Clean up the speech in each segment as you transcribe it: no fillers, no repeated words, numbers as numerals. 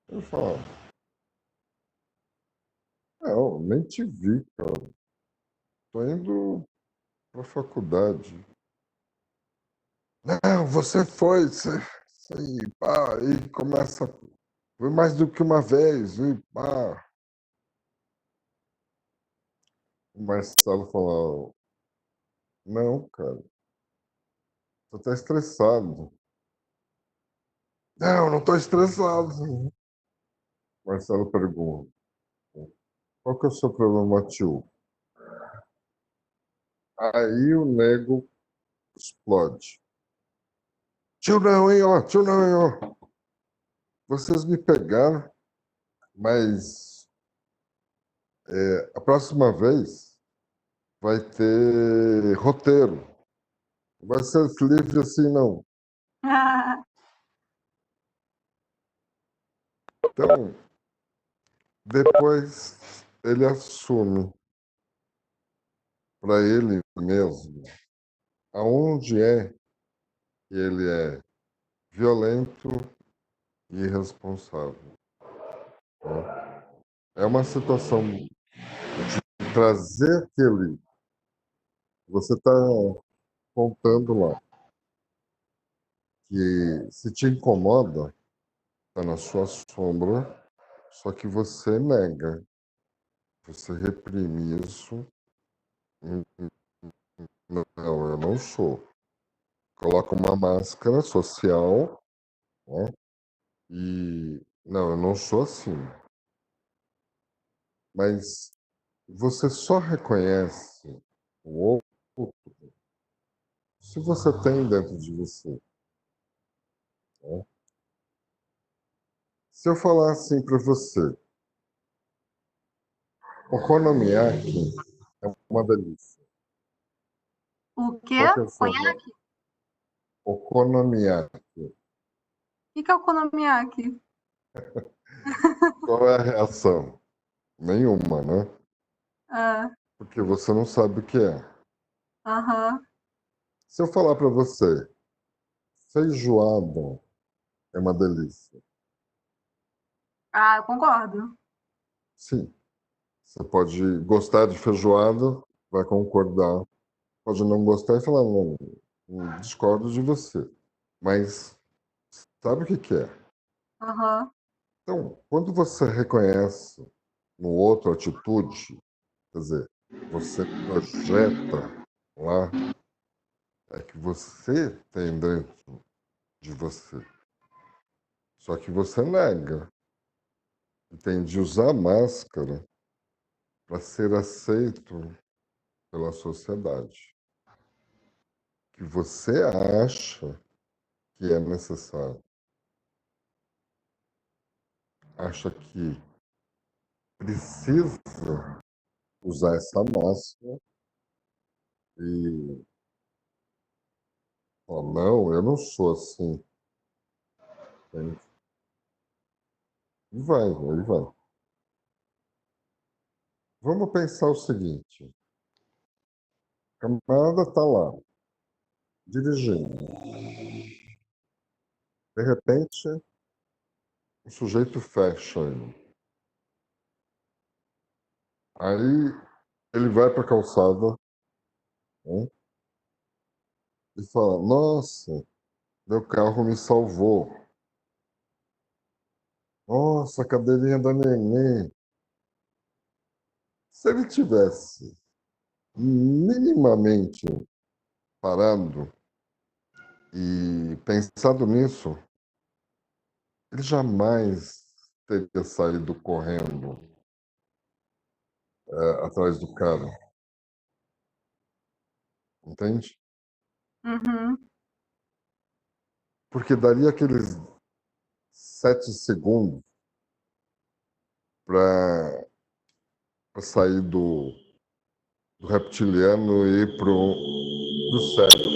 Eu falo, não, nem te vi, cara. Tô indo pra faculdade. Não, você foi, você e pá, e começa. Foi mais do que uma vez, e pá. O Marcelo falou, não, cara, você tá estressado. Não, não tô estressado. O Marcelo pergunta, qual que é o seu problema, tio? Aí o nego explode. Tio não, hein, ó, tio não, hein, ó. Vocês me pegaram, mas a próxima vez vai ter roteiro. Não vai ser livre assim, não. Então, depois ele assume para ele mesmo aonde é que ele é violento e irresponsável, né? É uma situação de trazer aquele. Você está contando lá que se te incomoda, está na sua sombra, só que você nega, você reprime isso. Não, eu não sou. Coloca uma máscara social, né? E não, eu não sou assim. Mas você só reconhece o outro se você tem dentro de você, né? Se eu falar assim para você, okonomiyaki é uma delícia. O quê? Qual que é a sua Conhaque? okonomiyaki? O que é o Konomiyaki? Qual é a reação? Nenhuma, né? Ah, Porque você não sabe o que é. aham. Se eu falar para você, feijoada é uma delícia. Ah, eu concordo. Sim, você pode gostar de feijoada, vai concordar. Pode não gostar e falar, não, discordo de você. Mas sabe o que que é? Aham. Então, quando você reconhece no outro atitude, quer dizer, você projeta lá, é que você tem dentro de você. Só que você nega e tem de usar máscara para ser aceito pela sociedade. Que você acha que é necessário. Acha que precisa usar essa máscara e falar, não, eu não sou assim. Entende? E vai, aí vai. Vamos pensar o seguinte: a camarada está lá, dirigindo. De repente, o sujeito fecha ele. Aí ele vai para a calçada, né, e fala: nossa, meu carro me salvou. Nossa, a cadeirinha da neném. Se ele tivesse minimamente parado e pensado nisso, ele jamais teria saído correndo atrás do cara, entende? Uhum. Porque daria aqueles 7 segundos para sair do reptiliano e ir pro cérebro,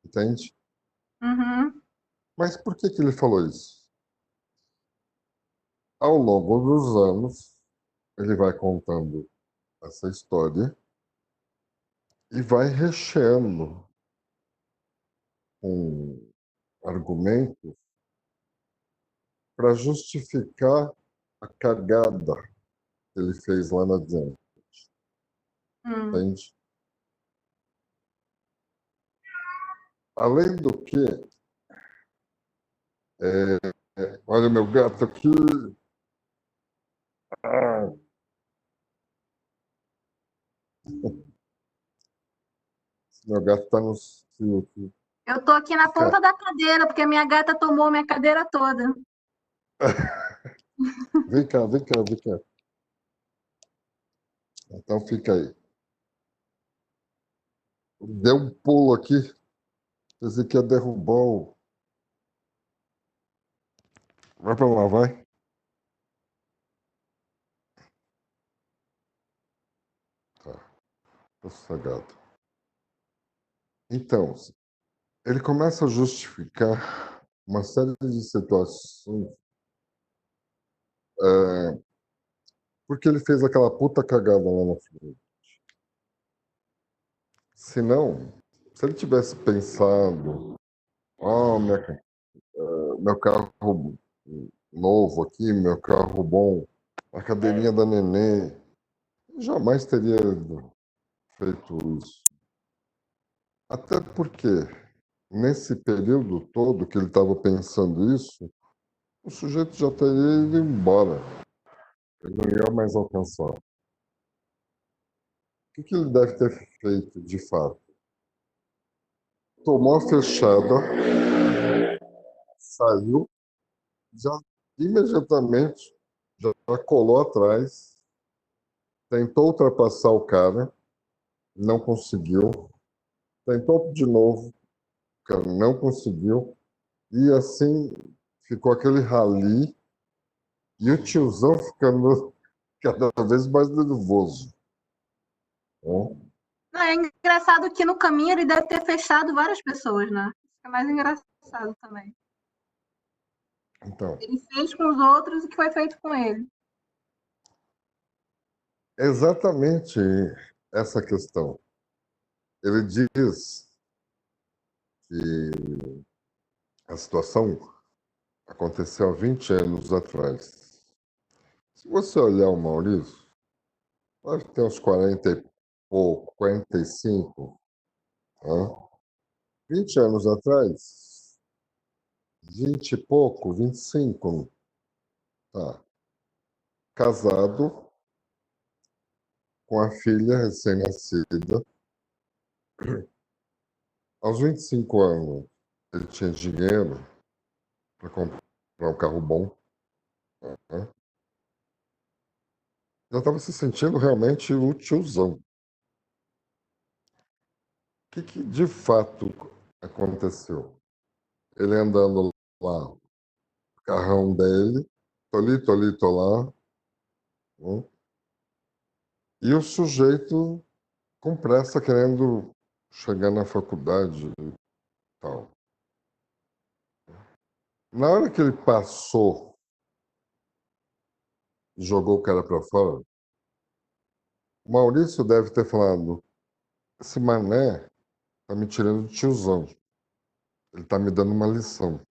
entende? Uhum. Mas por que que ele falou isso? Ao longo dos anos, ele vai contando essa história e vai recheando com argumentos para justificar a cagada que ele fez lá na diante, Hum. entende? Além do que, olha o meu gato aqui. Ah, meu gato está no cio aqui. Eu tô aqui na ponta da cadeira, porque a minha gata tomou minha cadeira toda. Vem cá, vem cá, vem cá. Então fica aí. Deu um pulo aqui. Pensei que ia derrubar o. Vai para lá, vai. Tá, tô sossegado. Então, ele começa a justificar uma série de situações porque ele fez aquela puta cagada lá na frente. Se não, se ele tivesse pensado, oh, meu carro novo aqui, meu carro bom, a cadeirinha da nenê, jamais teria feito isso. Até porque, nesse período todo que ele estava pensando isso, o sujeito já teria ido embora. Ele não ia mais alcançar. O que ele deve ter feito, de fato? Tomou a fechada, saiu, já imediatamente já colou atrás, tentou ultrapassar o cara, não conseguiu, tentou de novo, o cara não conseguiu, e assim ficou aquele rali, e o tiozão ficando cada vez mais nervoso. Né? Não, é engraçado que no caminho ele deve ter fechado várias pessoas, né? Isso é mais engraçado também. Então, Ele fez com os outros o que foi feito com ele. exatamente essa questão. Ele diz que a situação aconteceu há 20 anos atrás. Se você olhar o Maurício, deve ter uns 40 e pouco, 45. Tá? 20 anos atrás, 20 e pouco, 25. Tá? Casado com a filha recém-nascida. Aos 25 anos, ele tinha dinheiro para comprar um carro bom. Né? Já estava se sentindo realmente o tiozão. O que de fato aconteceu? Ele andando lá, o carrão dele, tô ali, tô lá, né? E o sujeito com pressa querendo chegar na faculdade e tal. Na hora que ele passou e jogou o cara para fora, o Maurício deve ter falado: esse mané tá me tirando de tiozão, ele tá me dando uma lição.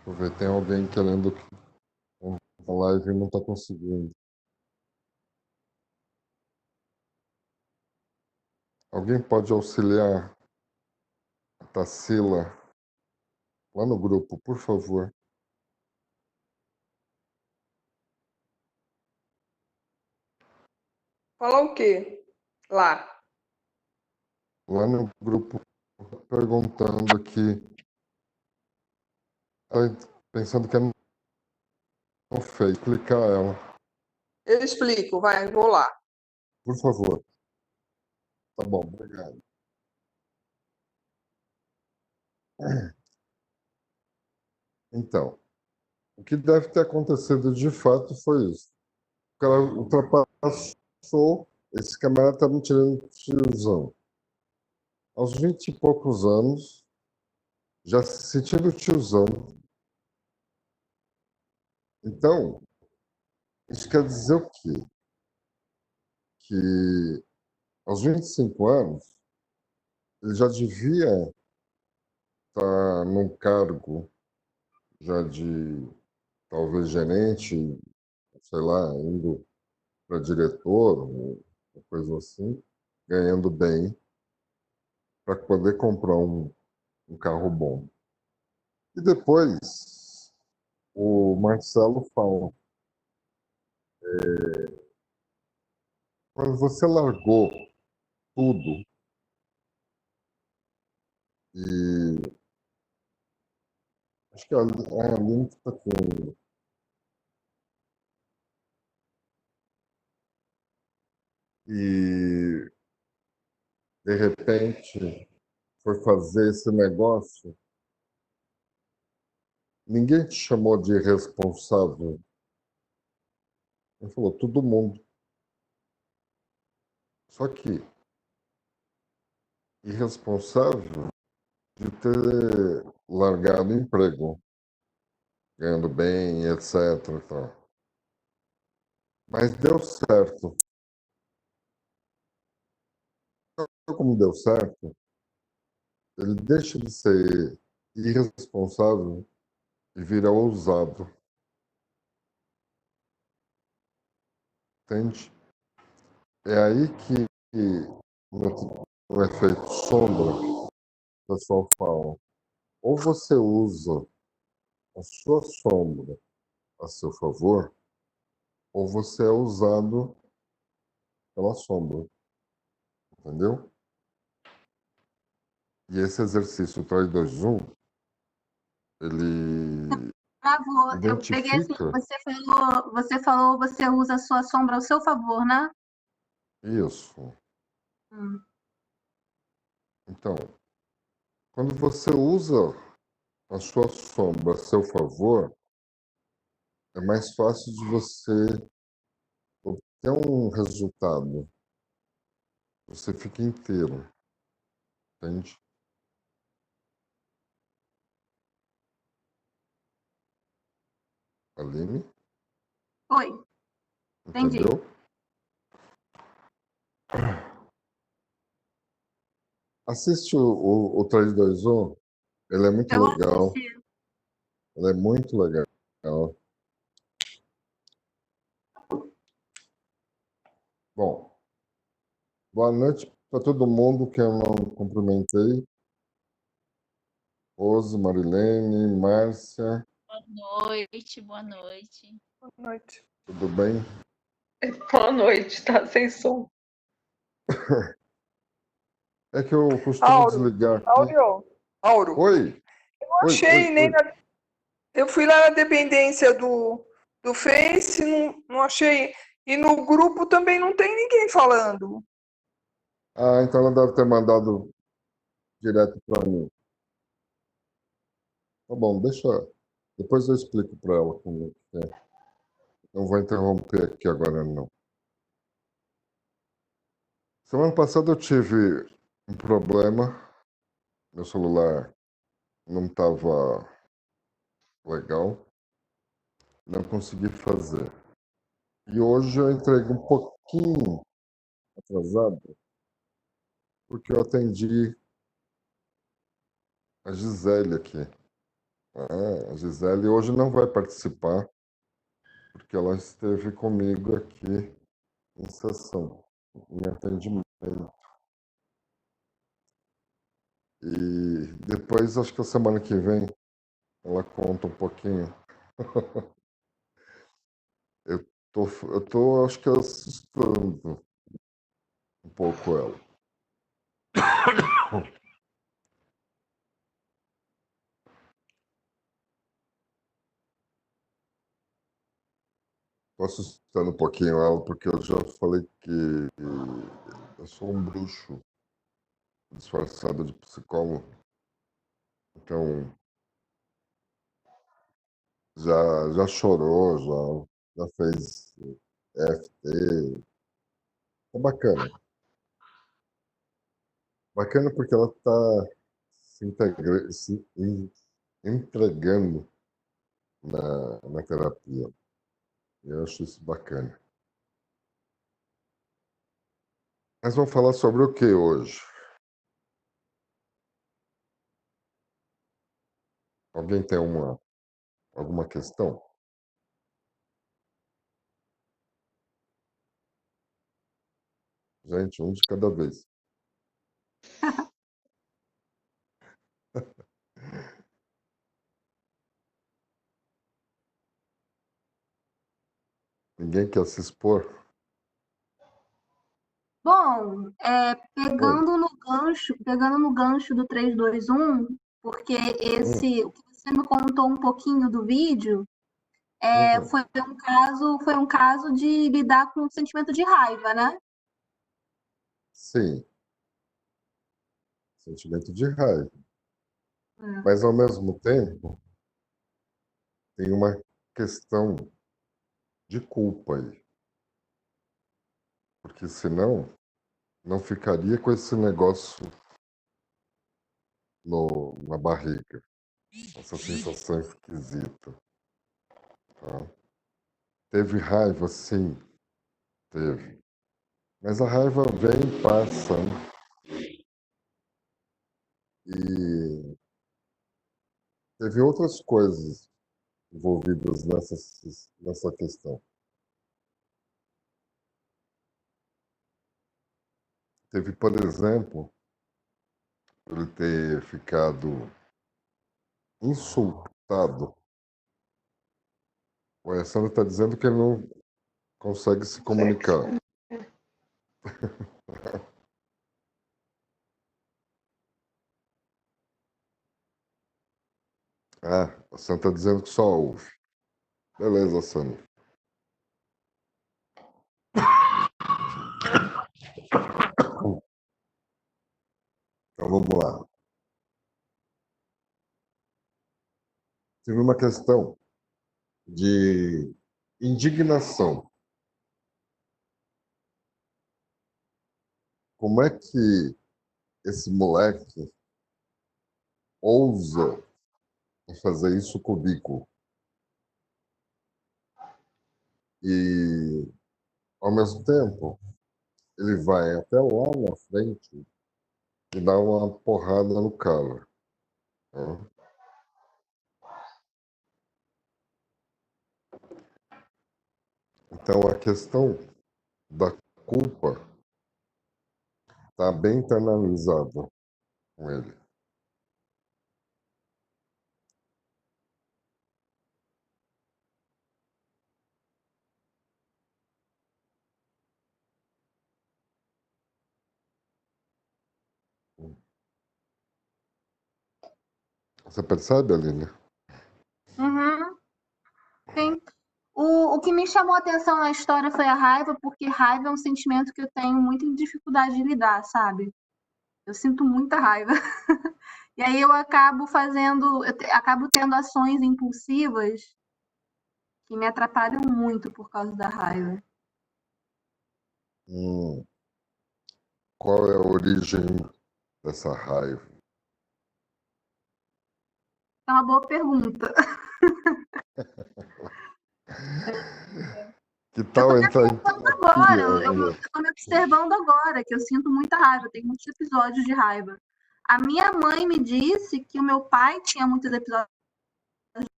Deixa eu ver, tem alguém querendo a live e não tá conseguindo. Alguém pode auxiliar a Tarsila lá no grupo, por favor? Falar o quê? Lá. Lá no grupo, perguntando aqui, tá pensando que é não fez, clicar ela, Eu explico, vai, vou lá. por favor. Tá bom, obrigado. Então, o que deve ter acontecido de fato foi isso. O cara ultrapassou, esse camarada tá me tirando de tiozão. Aos 20 e poucos anos, já se sentindo tiozão. Então, isso quer dizer o quê? que aos 25 anos ele já devia estar num cargo já de talvez gerente, sei lá, indo para diretor, uma coisa assim, ganhando bem, para poder comprar um carro bom. E depois o Marcelo fala, quando você largou tudo e acho que a Aline está aqui. E de repente foi fazer esse negócio, ninguém te chamou de irresponsável. Ele falou, todo mundo. Só que irresponsável de ter largado o emprego, ganhando bem, etc. e tal. Mas deu certo. Como deu certo, ele deixa de ser irresponsável e vira ousado. Entende? É aí que no efeito sombra, o pessoal fala, ou você usa a sua sombra a seu favor, ou você é usado pela sombra, entendeu? E esse exercício 3, 2, 1, ele Travou. Eu peguei assim, identifica você usa a sua sombra ao seu favor, né? isso. Hum. Então, quando você usa a sua sombra a seu favor, é mais fácil de você obter um resultado. Você fica inteiro, entende? Aline, Oi, entendi. entendeu? Assiste o 321, ele é muito Eu vou legal. assistir. Ele é muito legal. Bom, boa noite para todo mundo que eu não cumprimentei. Rose, Marilene, Márcia, Boa noite, boa noite. Boa noite. tudo bem? Boa noite, tá sem som. É que eu costumo Auro, desligar aqui. Auro, Oi, não oi, achei oi, nem oi. na... Eu fui lá na dependência do Face, não achei. E no grupo também não tem ninguém falando. Ah, então ela deve ter mandado direto para mim. Tá bom, deixa. Depois eu explico para ela como é que é. Não vou interromper aqui agora, não. Semana passada eu tive um problema. Meu celular não estava legal. Não consegui fazer. E hoje eu entreguei um pouquinho atrasado, porque eu atendi a Gisele aqui. A Gisele hoje não vai participar, porque ela esteve comigo aqui em sessão, em atendimento. E depois, acho que a semana que vem, ela conta um pouquinho. Eu tô, acho que assustando um pouco ela. Tô assustando um pouquinho ela, porque eu já falei que eu sou um bruxo disfarçado de psicólogo. Então, já chorou, já fez EFT. É bacana. Bacana porque ela está se entregando na terapia. Eu acho isso bacana. Mas vamos falar sobre o que hoje? Alguém tem alguma questão? Gente, um de cada vez. Ninguém quer se expor? Bom, Oi. pegando no gancho do 3, 2, 1, porque Hum, o que você me contou um pouquinho do vídeo, hum, foi um caso de lidar com o sentimento de raiva, né? sim, sentimento de raiva. É. Mas, ao mesmo tempo, tem uma questão de culpa aí. Porque senão, não ficaria com esse negócio na barriga. Essa sensação esquisita. Tá? Teve raiva, sim, teve. Mas a raiva vem e passa, né? E teve outras coisas envolvidas nessa questão. Teve, por exemplo, ele ter ficado insultado. O Alessandro está dizendo que ele não consegue se comunicar. Ah, a Sandra está dizendo que só ouve. Beleza, Sandra. Então vamos lá. Teve uma questão de indignação. Como é que esse moleque ousa fazer isso comigo? E, ao mesmo tempo, ele vai até lá na frente e dá uma porrada no cara. Né? Então, a questão da culpa está bem internalizada com ele. Você percebe, Aline? Uhum, sim. O que me chamou a atenção na história foi a raiva, porque raiva é um sentimento que eu tenho muita dificuldade de lidar, sabe? Eu sinto muita raiva. E aí acabo tendo ações impulsivas que me atrapalham muito por causa da raiva. Hum, qual é a origem dessa raiva? É uma boa pergunta. Que Eu tô tal me entrar em observando agora, terapia? eu tô me observando agora, que eu sinto muita raiva, eu tenho muitos episódios de raiva. A minha mãe me disse que o meu pai tinha muitos episódios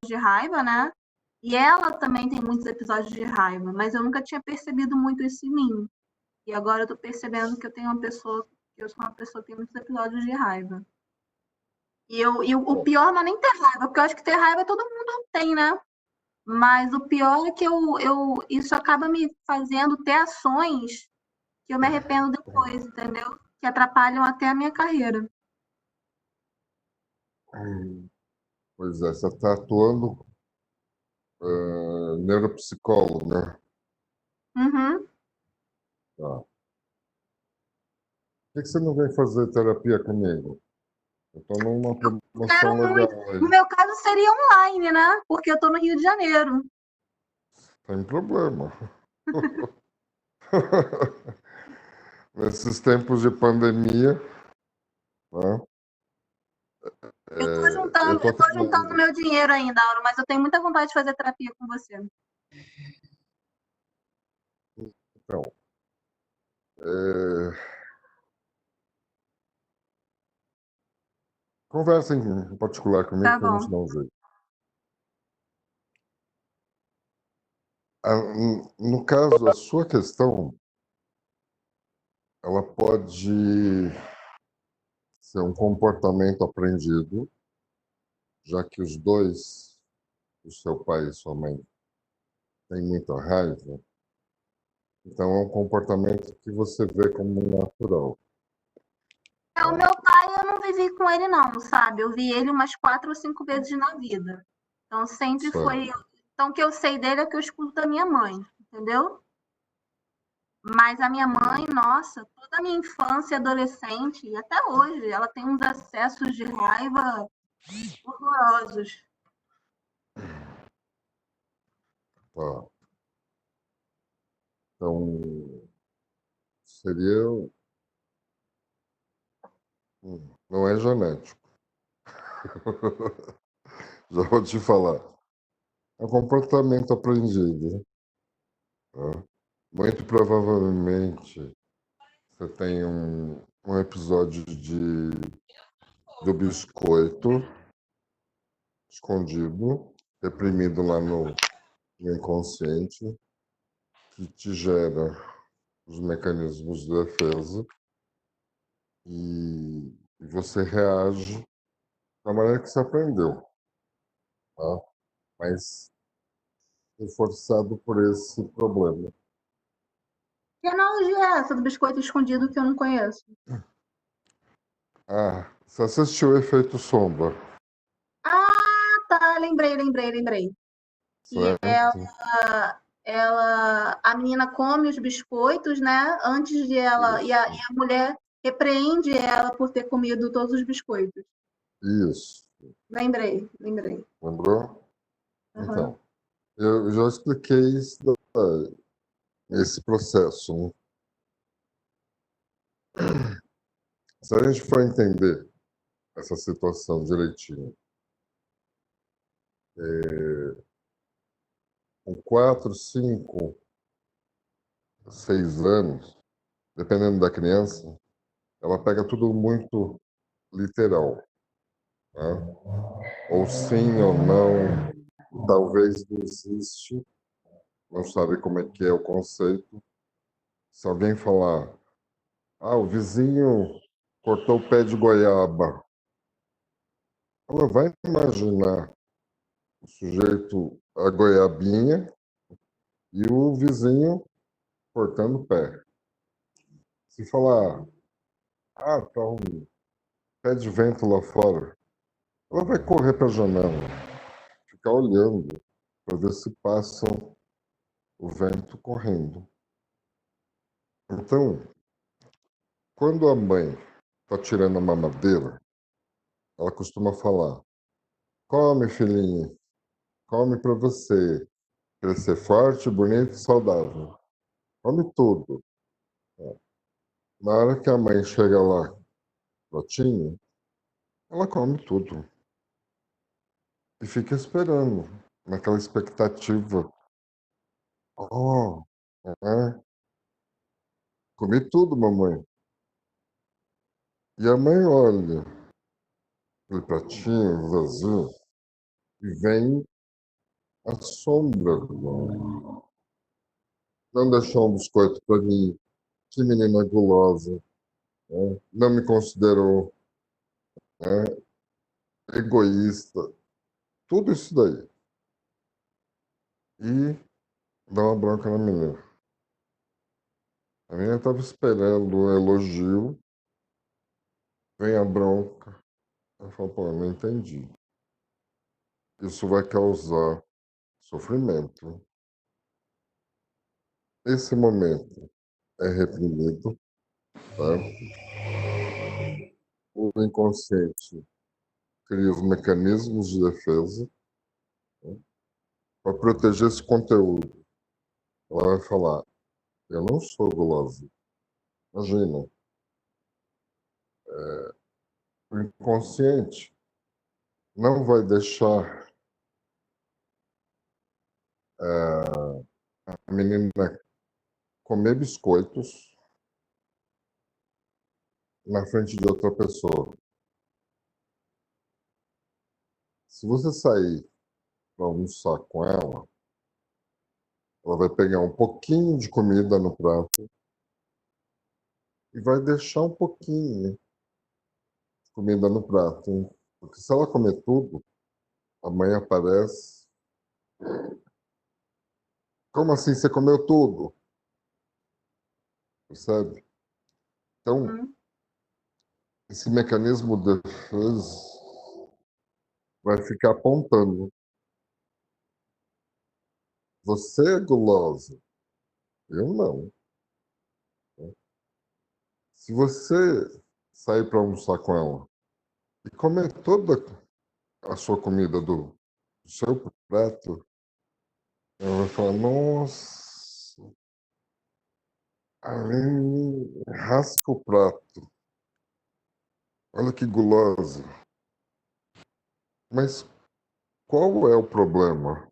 de raiva, né? E ela também tem muitos episódios de raiva, mas eu nunca tinha percebido muito isso em mim. E agora eu tô percebendo que eu sou uma pessoa que tem muitos episódios de raiva. O pior não é nem ter raiva, porque eu acho que ter raiva todo mundo tem, né? Mas o pior é que isso acaba me fazendo ter ações que eu me arrependo depois, entendeu? Que atrapalham até a minha carreira. Pois é, você está atuando neuropsicólogo, né? Uhum. Tá. Por que você não vem fazer terapia comigo? Eu estou numa Quero promoção muito. legal No aí. meu caso seria online, né? Porque eu tô no Rio de Janeiro. Tem problema. Nesses tempos de pandemia, né? Eu tô Eu juntando, estou eu tô juntando atendendo. meu dinheiro ainda, Auro, mas eu tenho muita vontade de fazer terapia com você. Então, é, Conversa em particular comigo Tá que eu vou bom. te dar um jeito. No caso, a sua questão, ela pode ser um comportamento aprendido, já que os dois, o seu pai e sua mãe, têm muita raiva. Então, é um comportamento que você vê como natural. O meu pai, eu não vivi com ele, não, sabe? Eu vi ele umas 4 ou 5 vezes na vida. Então, sempre foi. Certo. Então, o que eu sei dele é que eu escuto da minha mãe, entendeu? Mas a minha mãe, nossa, toda a minha infância e adolescente, e até hoje, ela tem uns acessos de raiva horrorosos. Tá. Então, seria. Não é genético. Já vou te falar. É um comportamento aprendido. Tá? Muito provavelmente você tem um episódio do biscoito escondido, reprimido lá no inconsciente, que te gera os mecanismos de defesa e você reage da maneira que você aprendeu, tá? Mas reforçado por esse problema. Que analogia é essa do biscoito escondido que eu não conheço? Ah, você assistiu o Efeito Sombra, Ah, tá, lembrei. Que certo? a menina come os biscoitos, né? Antes de ela. E a mulher repreende ela por ter comido todos os biscoitos. Isso. Lembrei. Lembrou? Uhum. Então, eu já expliquei esse processo, né? Se a gente for entender essa situação direitinho, com 4, 5, 6 anos, dependendo da criança, ela pega tudo muito literal, né? Ou sim ou não, talvez não existe, não sabe como é que é o conceito. Se alguém falar, o vizinho cortou o pé de goiaba, ela vai imaginar o sujeito, a goiabinha, e o vizinho cortando o pé. Se falar, tá um pé de vento lá fora, ela vai correr para a janela, ficar olhando para ver se passa o vento correndo. Então, quando a mãe está tirando a mamadeira, ela costuma falar: come, filhinho, come para você crescer forte, bonito e saudável. Come tudo. Na hora que a mãe chega lá, pratinho, ela come tudo. E fica esperando, naquela expectativa. Oh, é, comi tudo, mamãe. E a mãe olha aquele pratinho vazio e vem a sombra. Não deixou um biscoito para mim. Que menina gulosa. Né? Não me considerou, né, egoísta. Tudo isso daí. E dá uma bronca na menina. A menina estava esperando um elogio, vem a bronca. Ela fala, pô, eu não entendi. Isso vai causar sofrimento. Esse momento é reprimido, tá? O inconsciente cria os mecanismos de defesa, né, para proteger esse conteúdo. Ela vai falar, eu não sou gulosa. Imagina, o inconsciente não vai deixar a menina comer biscoitos na frente de outra pessoa. Se você sair para almoçar com ela vai pegar um pouquinho de comida no prato e vai deixar um pouquinho de comida no prato. Hein? Porque se ela comer tudo, a mãe aparece. Como assim você comeu tudo? Percebe? Então, Uhum. esse mecanismo de defesa vai ficar apontando. Você é gulosa, eu não. Se você sair para almoçar com ela e comer toda a sua comida do seu prato, ela vai falar, nossa, além rasca o prato, olha que gulosa. Mas qual é o problema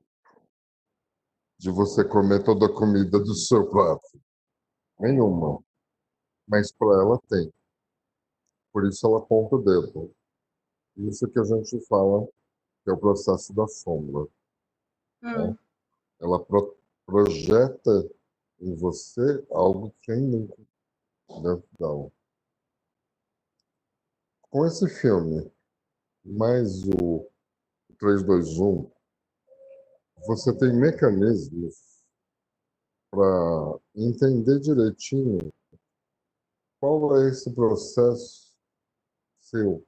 de você comer toda a comida do seu prato? Nenhuma. Mas para ela tem. Por isso ela aponta o dedo. Isso que a gente fala que é o processo da sombra. Né? Hum. Ela projeta em você algo que tem dentro dela. Com esse filme, mais o 321, você tem mecanismos para entender direitinho qual é esse processo seu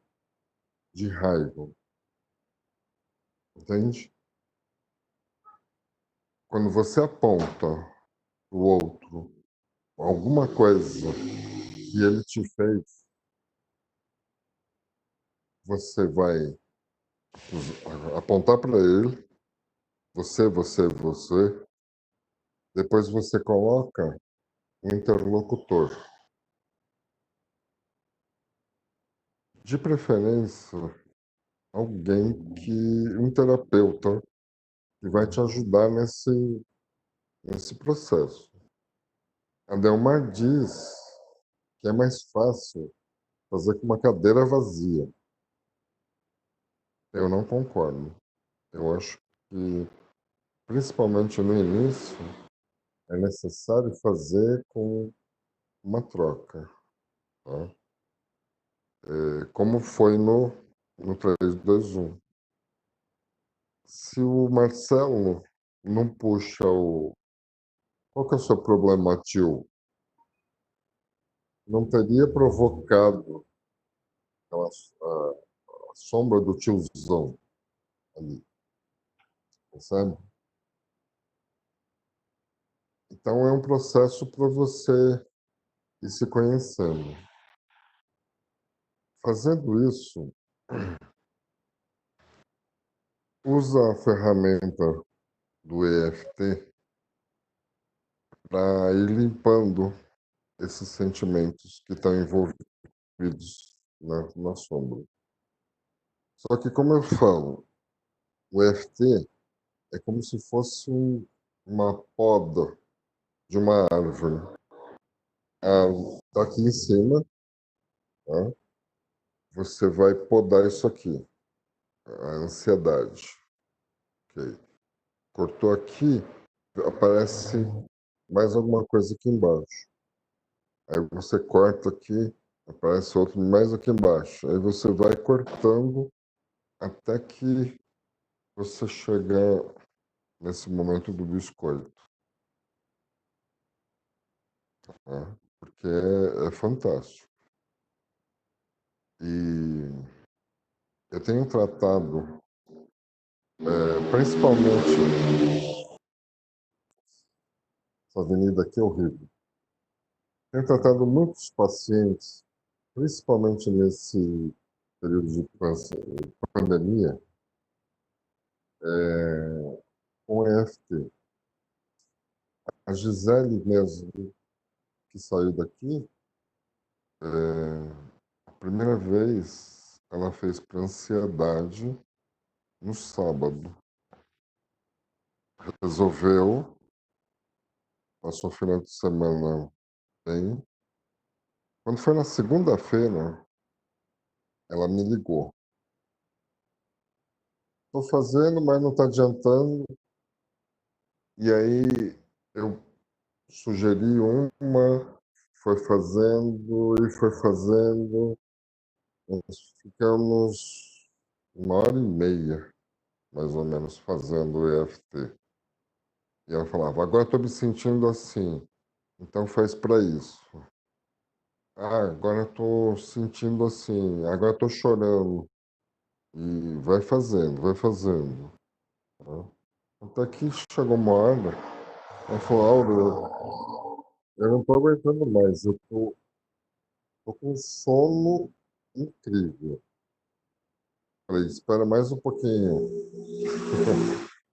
de raiva. Entende? Quando você aponta o outro alguma coisa que ele te fez, você vai apontar para ele, você, depois você coloca um interlocutor. De preferência, um terapeuta, que vai te ajudar nesse processo. A Delmar diz que é mais fácil fazer com uma cadeira vazia. Eu não concordo. Eu acho que, principalmente no início, é necessário fazer com uma troca. Tá? Como foi no 321. Se o Marcelo não puxa o. Qual que é o seu problema, tio? Não teria provocado a sombra do tiozão ali, sabe? Então é um processo para você ir se conhecendo. Fazendo isso, usa a ferramenta do EFT para ir limpando esses sentimentos que estão envolvidos na sombra. Só que, como eu falo, o EFT é como se fosse uma poda de uma árvore. Tá aqui em cima, tá? Você vai podar isso aqui, a ansiedade. Ok? Cortou aqui, aparece mais alguma coisa aqui embaixo. Aí você corta aqui, aparece outro mais aqui embaixo. Aí você vai cortando até que você chegar nesse momento do biscoito. Tá? Porque é fantástico. E eu tenho tratado, principalmente, essa avenida aqui é horrível. Tenho tratado muitos pacientes, principalmente nesse período de pandemia, com EFT. A Gisele mesmo, que saiu daqui, a primeira vez ela fez para ansiedade no sábado. Resolveu, passou o final de semana bem. Quando foi na segunda-feira, ela me ligou. estou fazendo, mas não está adiantando. E aí eu sugeri uma, foi fazendo e foi fazendo. Nós ficamos 1h30, mais ou menos, fazendo o EFT. E ela falava, agora estou me sentindo assim, então faz para isso. Ah, agora estou sentindo assim, agora estou chorando. E vai fazendo, vai fazendo. Né? Até que chegou uma hora, ela falou, Auro, eu não estou aguentando mais, eu tô com sono incrível. Falei, espera mais um pouquinho,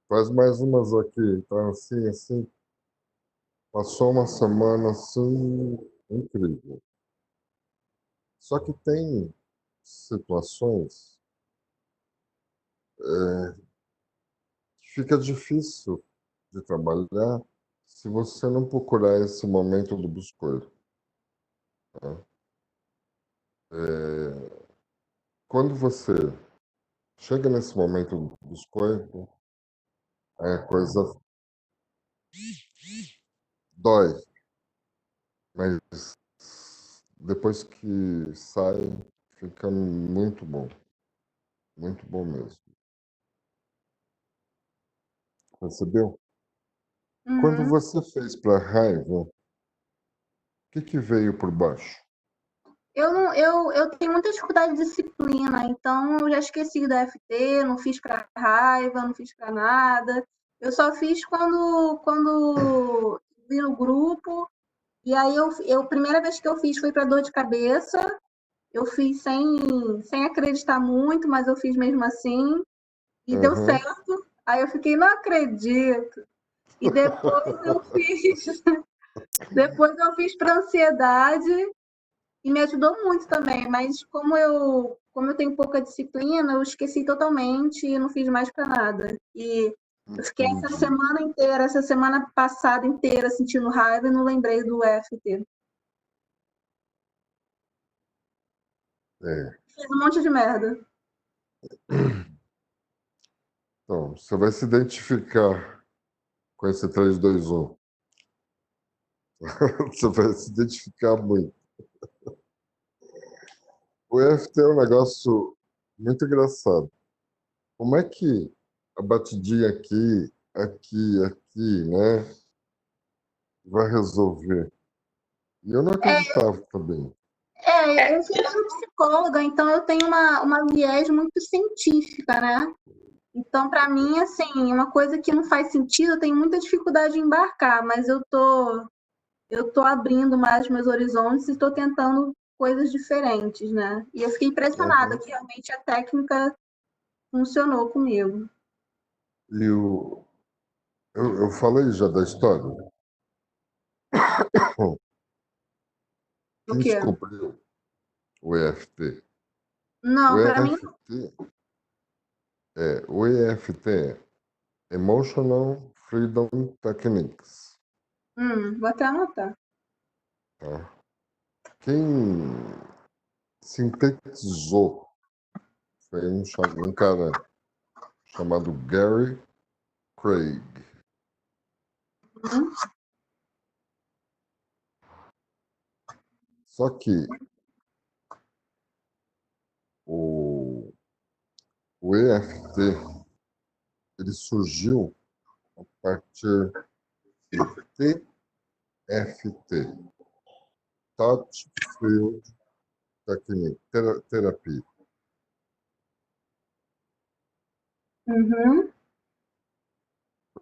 faz mais umas aqui, tá assim, assim. Passou uma semana assim, incrível. Só que tem situações que fica difícil de trabalhar se você não procurar esse momento do biscoito. Tá? Quando você chega nesse momento do biscoito, aí a coisa dói, mas depois que sai, fica muito bom mesmo. Percebeu? Quando Uhum. você fez para raiva, o que veio por baixo? Eu tenho muita dificuldade de disciplina, então eu já esqueci do FT, não fiz para raiva, não fiz para nada. Eu só fiz quando vi no grupo, e aí primeira vez que eu fiz foi para dor de cabeça. Eu fiz sem acreditar muito, mas eu fiz mesmo assim, e deu Aham. certo. Aí eu fiquei, não acredito. E depois eu fiz para ansiedade. E me ajudou muito também, mas como eu tenho pouca disciplina, eu esqueci totalmente e não fiz mais para nada. E eu fiquei Entendi. essa semana passada inteira sentindo raiva e não lembrei do FT. É. Fiz um monte de merda. Então, você vai se identificar com esse 3-2-1. Você vai se identificar muito. O EFT é um negócio muito engraçado. Como é que a batidinha aqui, né, vai resolver? E eu não acreditava também. Eu sou psicóloga, então eu tenho uma viés muito científica, né? Então, para mim, assim, uma coisa que não faz sentido, eu tenho muita dificuldade em embarcar, mas eu tô abrindo mais meus horizontes e estou tentando coisas diferentes, né? E eu fiquei impressionada Uhum. que realmente a técnica funcionou comigo. E eu falei já da história. Bom, O quem quê? descobriu o EFT? O Não, para mim, EFT o EFT é Emotional Freedom Techniques. vou até anotar. Tá? Quem sintetizou foi um cara chamado Gary Craig. Uhum, Só que o, o EFT ele surgiu a partir de TFT, Touch Field Technique, terapia. uhum.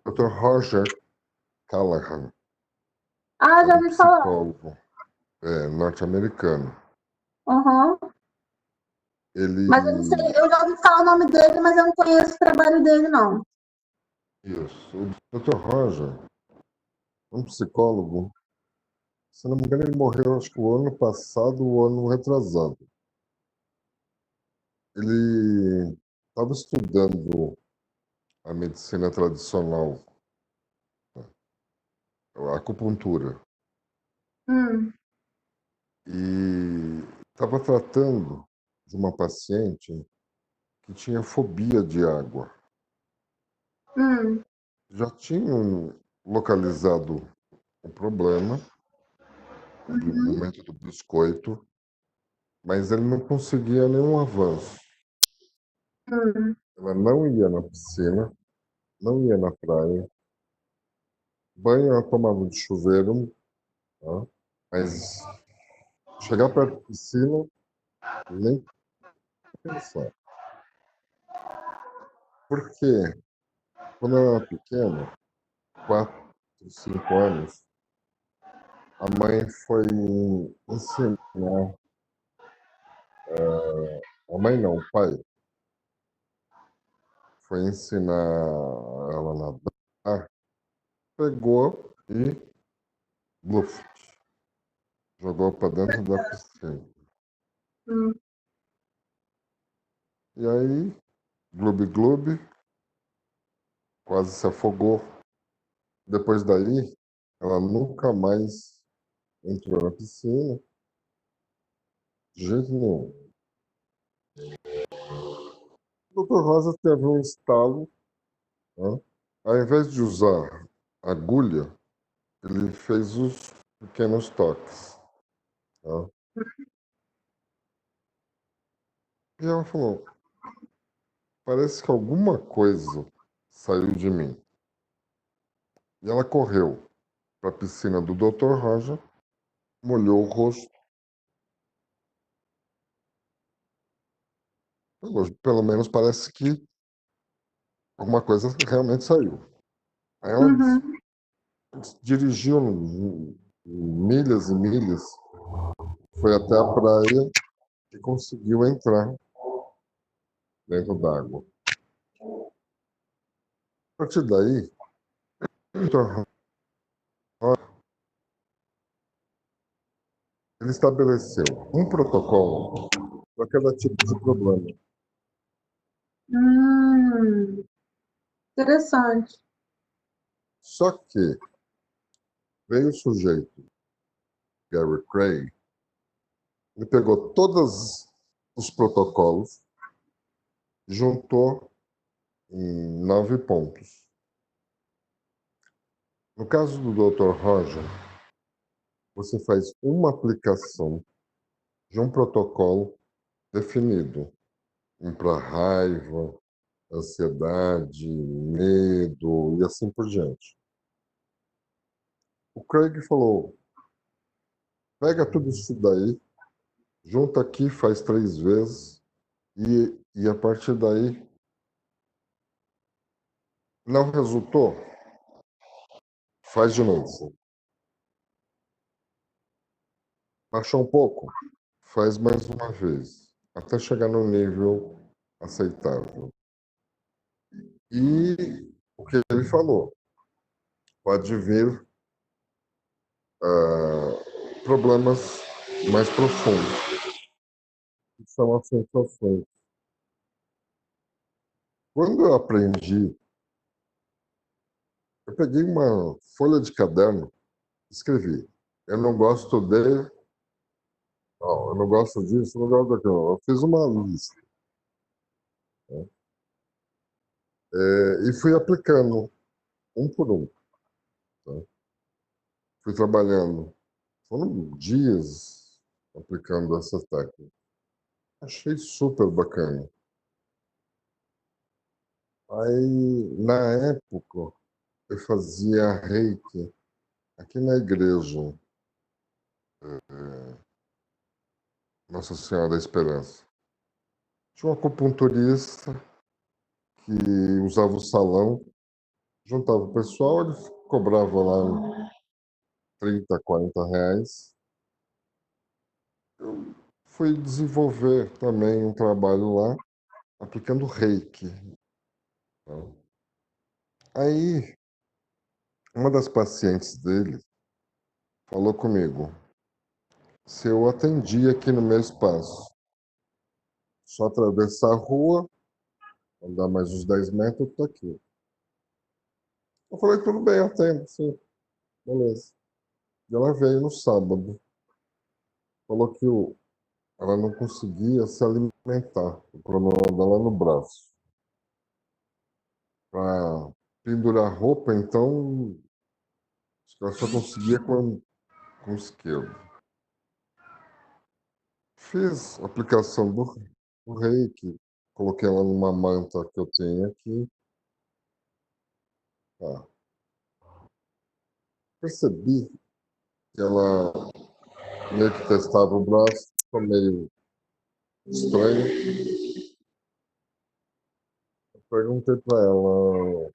Dr. Roger Callahan Ah, era já um ouvi falar. psicólogo norte-americano. Uhum. Mas eu não sei, Ele, eu já ouvi falar o nome dele, mas eu não conheço o trabalho dele, não. isso, o Dr. Roger, um psicólogo, se não me engano, ele morreu acho que o ano passado, o ano retrasado. Ele estava estudando a medicina tradicional, a acupuntura, Hum, e estava tratando de uma paciente que tinha fobia de água. Hum, Já tinham localizado o problema, no uhum, método biscoito, mas ele não conseguia nenhum avanço. hum. Ela não ia na piscina, não ia na praia, banho ela tomava de chuveiro, tá? Mas chegar perto da piscina, nem pensar. Por quê? Quando ela era pequena, 4, 5 anos, a mãe foi ensinar, a mãe não, o pai, foi ensinar ela a nadar, pegou e bluf, jogou para dentro da piscina. Hum. E aí, gloob gloob, quase se afogou. Depois daí, ela nunca mais entrou na piscina, de jeito nenhum. O Dr. Rosa teve um estalo, né? Ao invés de usar agulha, ele fez os pequenos toques. Tá? E ela falou: parece que alguma coisa saiu de mim. E ela correu para a piscina do Dr. Roger, molhou o rosto. Falou, pelo menos parece que alguma coisa realmente saiu. Aí ela Uhum. dirigiu milhas e milhas, foi até a praia e conseguiu entrar dentro d'água. A partir daí, o Dr. Roger, ele estabeleceu um protocolo para cada tipo de problema. Hum. Interessante. Só que veio o sujeito, Gary Craig, ele pegou todos os protocolos, juntou em 9 pontos. No caso do Dr. Roger, você faz uma aplicação de um protocolo definido, um para raiva, ansiedade, medo e assim por diante. O Craig falou: pega tudo isso daí, junta aqui, faz 3 vezes e a partir daí não resultou, faz de novo. Baixou um pouco, faz mais uma vez, até chegar no nível aceitável. E o que ele falou, pode vir problemas mais profundos, que são as sensações. Quando eu aprendi, eu peguei uma folha de caderno, escrevi. Eu não gosto de. Não, eu não gosto disso, eu não gosto daquilo. Eu fiz uma lista. Né? E fui aplicando um por um. Tá? Fui trabalhando. Foram dias aplicando essa técnica. Achei super bacana. Aí, na época, eu fazia reiki aqui na igreja, Nossa Senhora da Esperança. Tinha um acupunturista que usava o salão, juntava o pessoal, ele cobrava lá 30, 40 reais. Eu fui desenvolver também um trabalho lá, aplicando reiki. Tá? Aí, uma das pacientes dele falou comigo: se eu atendi aqui no meu espaço, só atravessar a rua, andar mais uns 10 metros, eu tô aqui. Eu falei, tudo bem, eu atendo, sim, beleza. E ela veio no sábado, falou que ela não conseguia se alimentar, o problema dela no braço. Para pendurar roupa, então acho que ela só conseguia com o esquerdo. Fiz a aplicação do reiki, coloquei ela numa manta que eu tenho aqui. Tá. Percebi que ela meio que testava o braço, ficou meio estranho. Eu perguntei para ela,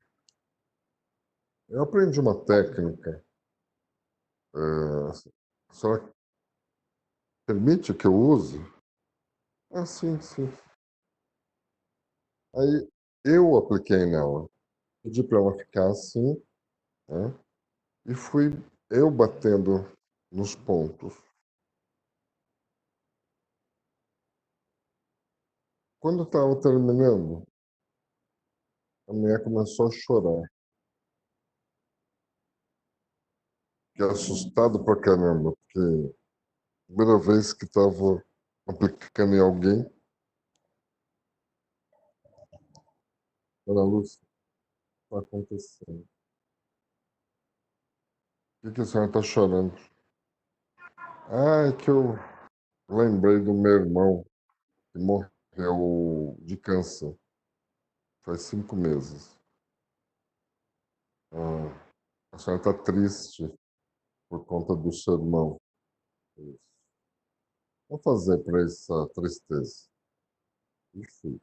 eu aprendi uma técnica, a senhora permite que eu use? Ah, sim, sim. Aí eu apliquei nela, pedi para ela ficar assim, né? E fui eu batendo nos pontos. Quando estava terminando, a mulher começou a chorar. Fiquei assustado pra caramba, porque a primeira vez que estava aplicando em alguém, Ana Lúcia, está acontecendo. Por que a senhora está chorando? Ah, é que eu lembrei do meu irmão que morreu de câncer faz 5 meses. Ah, a senhora está triste por conta do seu irmão. Isso. Vou fazer para essa tristeza. Enfim,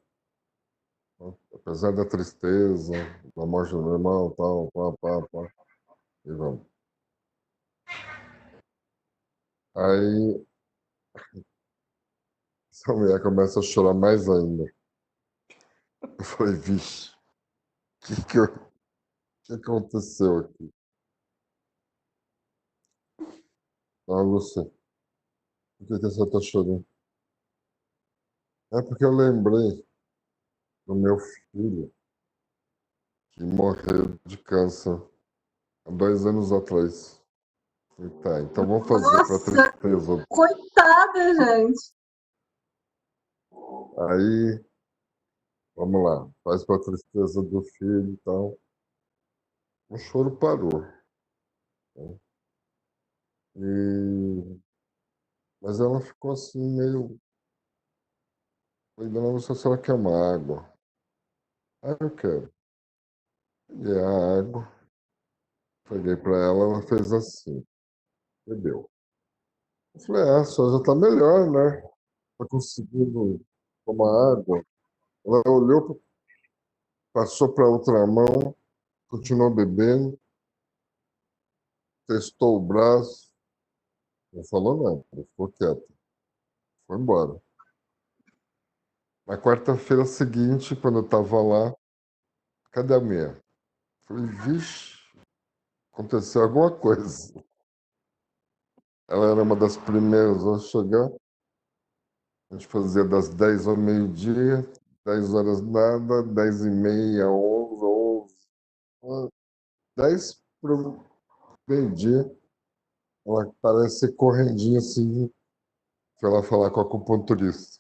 apesar da tristeza, da morte do meu irmão, tal, pá, pá, pá, e vamos. Aí essa mulher começa a chorar mais ainda. Eu falei, vixe, que aconteceu aqui? Ah, Lúcia, por que você está chorando? É porque eu lembrei do meu filho que morreu de câncer há 2 anos atrás. Falei, tá, então vamos fazer para Nossa, tristeza. coitada, gente. Aí, vamos lá, faz para tristeza do filho e tal. O choro parou, né? E... Mas ela ficou assim, meio. Falei, dona Lúcia, a senhora quer uma água? Ah, eu quero. E a água, peguei para ela, ela fez assim, bebeu. Eu falei, ah, a senhora já está melhor, né? Está conseguindo tomar água. Ela olhou, passou para outra mão, continuou bebendo, testou o braço, não falou nada, ficou quieta, foi embora. Na quarta-feira seguinte, quando eu estava lá, cadê a mulher? Falei, vixe, aconteceu alguma coisa. Ela era uma das primeiras a chegar. A gente fazia das 10 ao meio-dia, 10 horas nada, 10 e meia, 11, 10 para o meio-dia. Ela parece correndinha assim, foi lá falar com a acupunturista.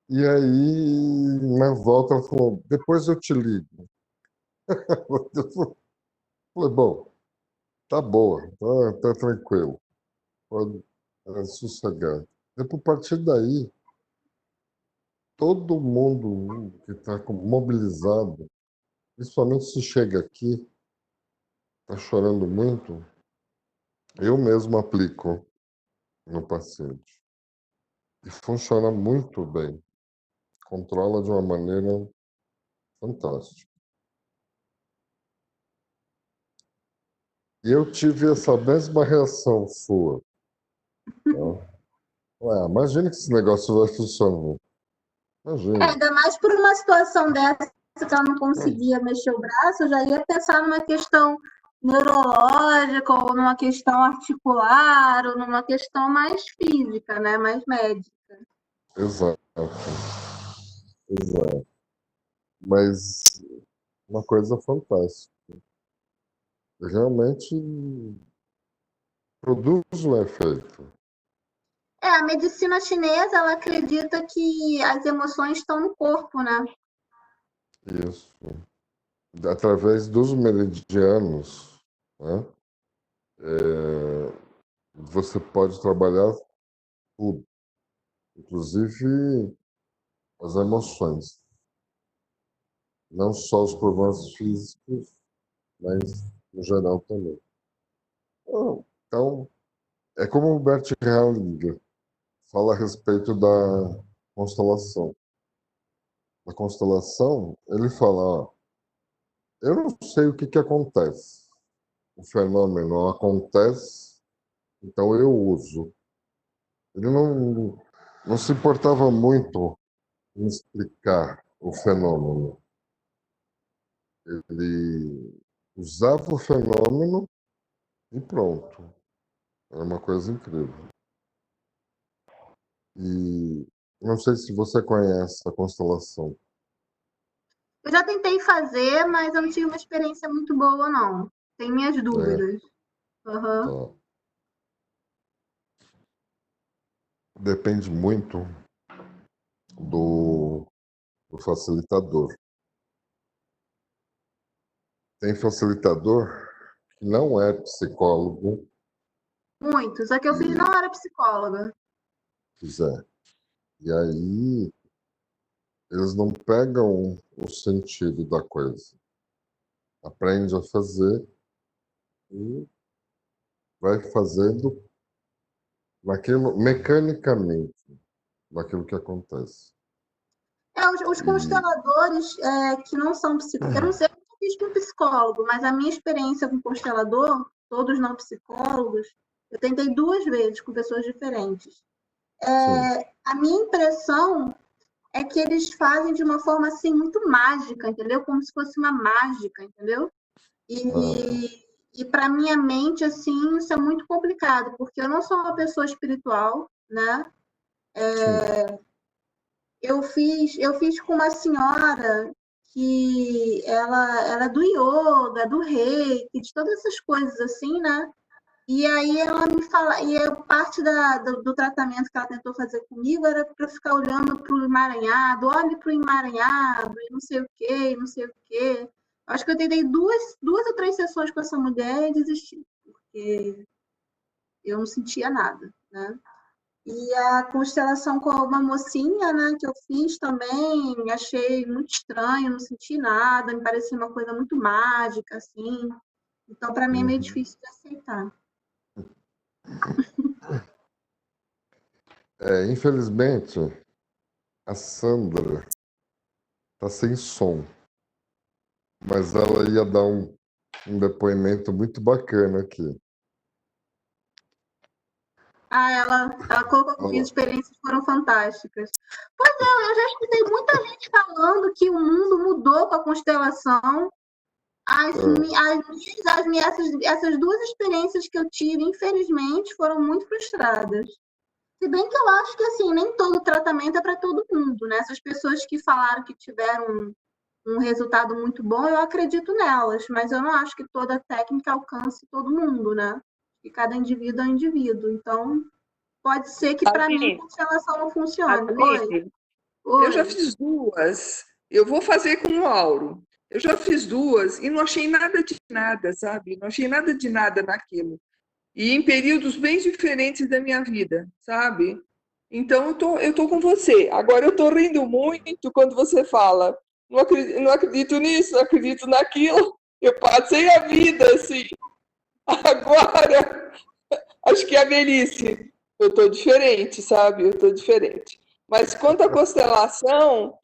E aí, na volta, ela falou, depois eu te ligo. Eu falei, bom, tá boa, tá tranquilo, pode sossegar. Depois, a partir daí, todo mundo que está mobilizado, principalmente se chega aqui, está chorando muito, eu mesmo aplico no paciente. E funciona muito bem. Controla de uma maneira fantástica. E eu tive essa mesma reação sua. Tá? Ué, imagina que esse negócio vai funcionar. Imagina. Ainda mais por uma situação dessa que ela não conseguia mexer o braço, eu já ia pensar numa questão neurológica, ou numa questão articular, ou numa questão mais física, né? Mais médica. Exato. Exato. Mas uma coisa fantástica. Realmente produz um efeito. A medicina chinesa, ela acredita que as emoções estão no corpo, né? Isso. Através dos meridianos, né? Você pode trabalhar tudo, inclusive as emoções, não só os problemas físicos, mas no geral também. Então, é como o Bert Hellinger fala a respeito da constelação. Na constelação, ele fala, ó, eu não sei o que que acontece. O fenômeno acontece, então eu uso. Ele não se importava muito em explicar o fenômeno. Ele usava o fenômeno e pronto. Era uma coisa incrível. E não sei se você conhece a constelação. Eu já tentei fazer, mas eu não tive uma experiência muito boa, não. Tenho minhas É, dúvidas. Aham. tá. Depende muito do, do facilitador. Tem facilitador que não é psicólogo, Muito. Só que eu fiz e não era psicóloga. quiser. E aí eles não pegam o sentido da coisa. Aprende a fazer e vai fazendo naquilo, mecanicamente, naquilo que acontece. Os E consteladores que não são psicólogos, eu não sei, eu nunca fiz com psicólogo, mas a minha experiência com constelador, todos não psicólogos, eu tentei 2 vezes com pessoas diferentes. sim, A minha impressão é que eles fazem de uma forma assim muito mágica, entendeu? Como se fosse uma mágica, entendeu? ah, E para minha mente, assim, isso é muito complicado, porque eu não sou uma pessoa espiritual, né? sim. Eu fiz com uma senhora que ela é do yoga, do reiki, de todas essas coisas assim, né? E aí ela me fala, parte do tratamento que ela tentou fazer comigo era para eu ficar olhando para o emaranhado, olhe para o emaranhado, e não sei o quê, e não sei o quê. Acho que eu tentei duas ou 3 sessões com essa mulher e desisti, porque eu não sentia nada, né? E a constelação com uma mocinha, né, que eu fiz também, achei muito estranho, não senti nada, me parecia uma coisa muito mágica, assim. Então, para mim, é meio Uhum. difícil de aceitar. Infelizmente, a Sandra está sem som, mas ela ia dar um depoimento muito bacana aqui. Ela colocou que as Ela, experiências foram fantásticas. Pois é, eu já escutei muita gente falando que o mundo mudou com a constelação. ah, Essas 2 experiências que eu tive, infelizmente, foram muito frustradas. Se bem que eu acho que assim, nem todo tratamento é para todo mundo, né? Essas pessoas que falaram que tiveram um resultado muito bom, eu acredito nelas, mas eu não acho que toda técnica alcance todo mundo, né? E cada indivíduo é um indivíduo. Então, pode ser que para mim a Aline, constelação não funcione. Oi, Aline, eu já oi. fiz duas. Eu vou fazer com o Auro. Eu já fiz duas e não achei nada de nada, sabe? Não achei nada de nada naquilo. E em períodos bem diferentes da minha vida, sabe? Então eu tô com você. Agora eu tô rindo muito quando você fala, não acredito nisso, não acredito naquilo. Eu passei a vida assim. Agora, acho que é a velhice. Eu tô diferente, sabe? Eu tô diferente. Mas quanto à constelação,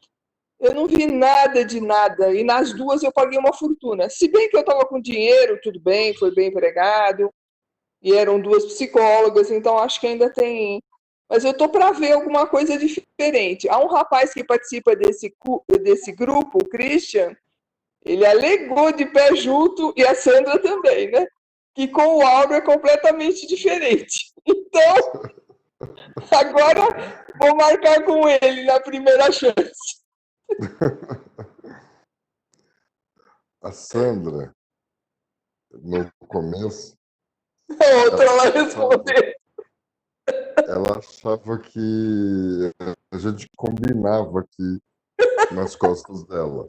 eu não vi nada de nada. E nas duas eu paguei uma fortuna. Se bem que eu estava com dinheiro, tudo bem, foi bem empregado. E eram duas psicólogas, então acho que ainda tem. Mas eu tô para ver alguma coisa diferente. Há um rapaz que participa desse grupo, o Christian, ele alegou de pé junto, e a Sandra também, né? Que com o Auro é completamente diferente. Então, agora vou marcar com ele na primeira chance. a Sandra, no começo, A ela outra vai achava, responder. ela achava que a gente combinava aqui nas costas dela.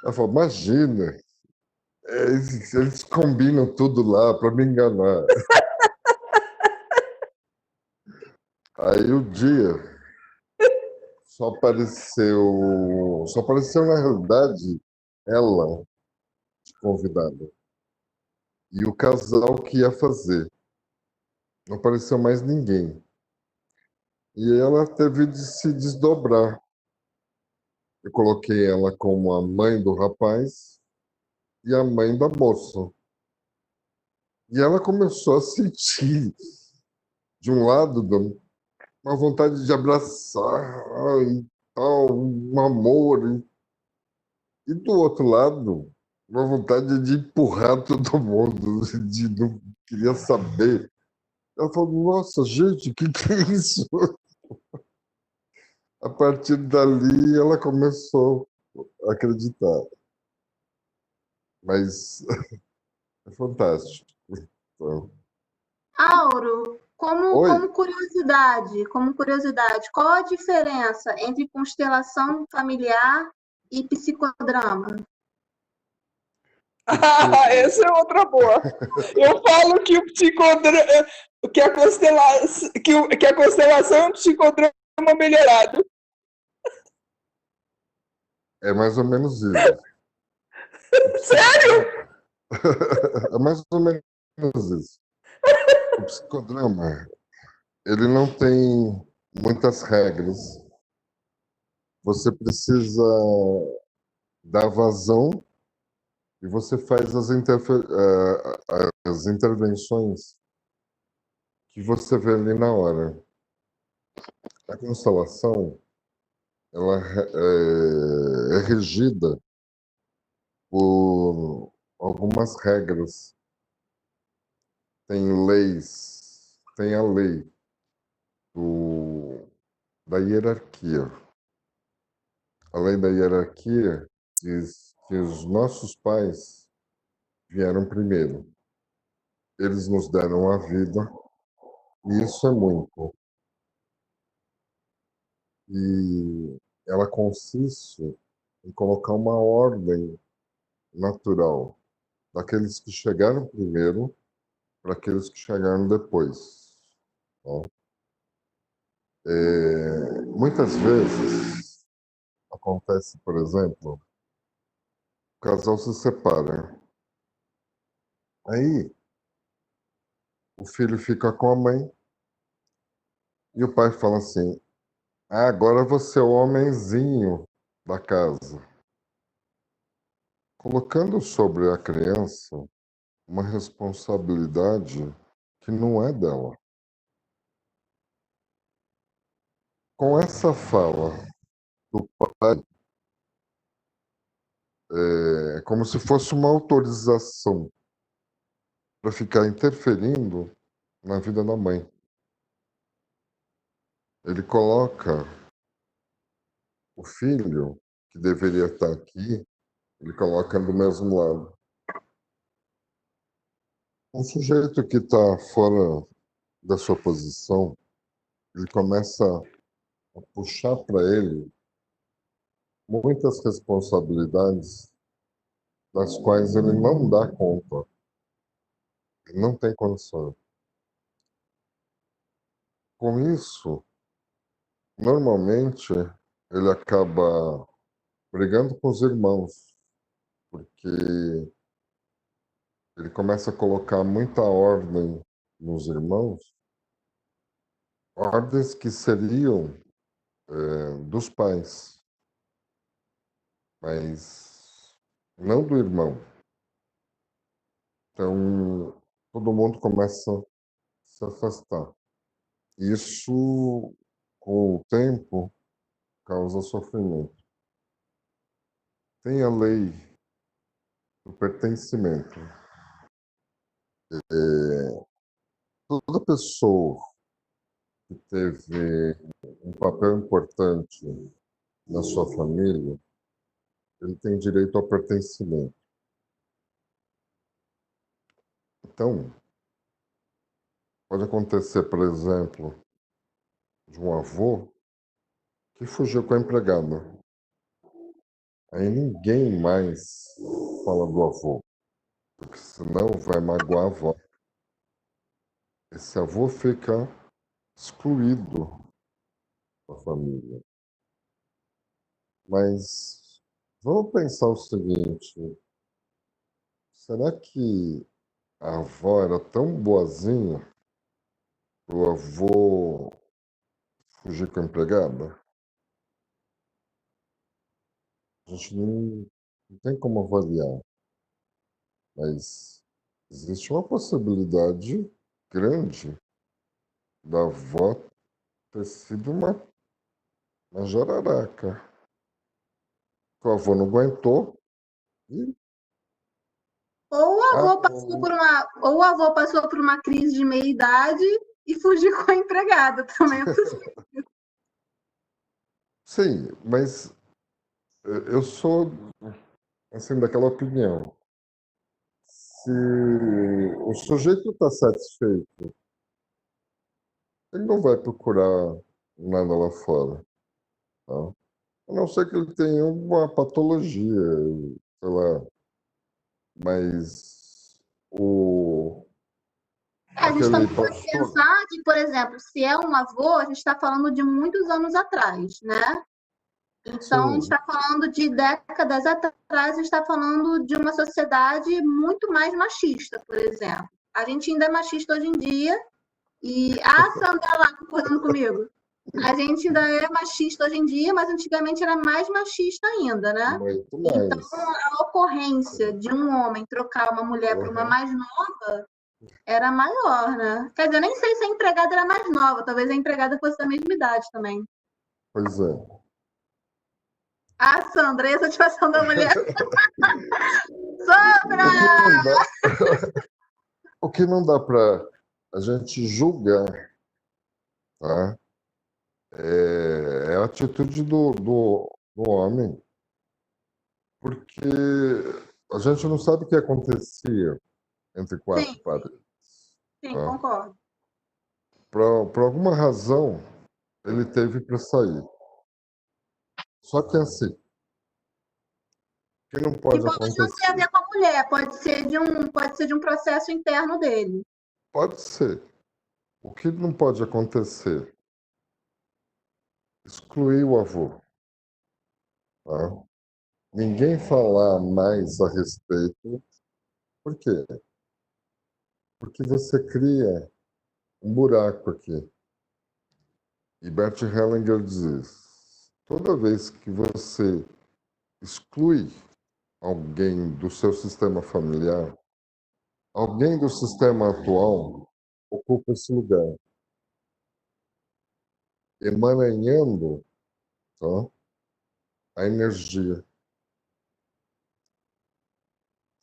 Ela falou, imagina, eles combinam tudo lá para me enganar. Aí o dia só apareceu na realidade ela de convidada e o casal que ia fazer. Não apareceu mais ninguém. E ela teve de se desdobrar. Eu coloquei ela como a mãe do rapaz e a mãe da moça. E ela começou a sentir, de um lado, uma vontade de abraçar e tal, um amor. E do outro lado, uma vontade de empurrar todo mundo, de não queria saber. Ela falou, nossa, gente, que é isso? A partir dali, ela começou a acreditar. Mas é fantástico. Então, Auro, como, oi, como curiosidade, qual a diferença entre constelação familiar e psicodrama? Essa é outra boa. Eu falo que o psicodrama, que a constelação é um psicodrama melhorado. é mais ou menos isso. Sério? É mais ou menos isso. O psicodrama, ele não tem muitas regras. Você precisa dar vazão e você faz as intervenções que você vê ali na hora. A constelação, ela é regida por algumas regras. Tem leis, tem a lei da hierarquia. A lei da hierarquia diz que os nossos pais vieram primeiro. Eles nos deram a vida, e isso é muito. E ela consiste em colocar uma ordem natural daqueles que chegaram primeiro para aqueles que chegaram depois. Tá? Muitas vezes acontece, por exemplo, o casal se separa. Aí o filho fica com a mãe e o pai fala assim: ah, agora você é o homenzinho da casa. Colocando sobre a criança uma responsabilidade que não é dela. Com essa fala do pai, é como se fosse uma autorização para ficar interferindo na vida da mãe. Ele coloca o filho, que deveria estar aqui, ele coloca do mesmo lado. Um sujeito que está fora da sua posição, ele começa a puxar para ele muitas responsabilidades das quais ele não dá conta, ele não tem condição. Com isso, normalmente, ele acaba brigando com os irmãos, porque ele começa a colocar muita ordem nos irmãos, ordens que seriam dos pais, mas não do irmão. Então, todo mundo começa a se afastar. Isso, com o tempo, causa sofrimento. Tem a lei do pertencimento. Toda pessoa que teve um papel importante na sua família, ele tem direito ao pertencimento. Então, pode acontecer, por exemplo, de um avô e fugiu com a empregada. Aí ninguém mais fala do avô, porque senão vai magoar a avó. Esse avô fica excluído da família. Mas vamos pensar o seguinte: será que a avó era tão boazinha para o avô fugir com a empregada? A gente não tem como avaliar, mas existe uma possibilidade grande da avó ter sido uma jararaca. Que o avô não aguentou e. Ah, Ou o avô passou por uma crise de meia-idade e fugiu com a empregada, também é possível. sim, mas eu sou assim daquela opinião. Se o sujeito está satisfeito, ele não vai procurar nada lá fora, tá? A não ser que ele tenha uma patologia, sei lá, mas A gente aquele também pode pastor, pensar que, por exemplo, se é um avô, a gente está falando de muitos anos atrás, né? Então, a gente sim, está falando de décadas atrás, a gente está falando de uma sociedade muito mais machista, por exemplo. A gente ainda é machista hoje em dia, e a Sandra lá concordando comigo. A gente ainda é machista hoje em dia, mas antigamente era mais machista ainda, né? muito Então, mais. a ocorrência de um homem trocar uma mulher por uma Uhum. mais nova era maior, né? Quer dizer, nem sei se a empregada era mais nova, talvez a empregada fosse da mesma idade também. Pois é. Ah, Sandra, e a satisfação da mulher. O Sandra! que não dá, o que não dá para a gente julgar, tá? É a atitude do homem, porque a gente não sabe o que acontecia entre Sim, quatro paredes, sim, tá? concordo. Por alguma razão, ele teve para sair. Só que assim, o que não Que pode pode não ter a acontecer? ver com a mulher, pode ser de um processo interno dele. Pode ser. O que não pode acontecer? Excluir o avô, tá? Ninguém falar mais a respeito. Por quê? Porque você cria um buraco aqui. E Bert Hellinger diz: toda vez que você exclui alguém do seu sistema familiar, alguém do sistema atual ocupa esse lugar, emaranhando, tá, a energia.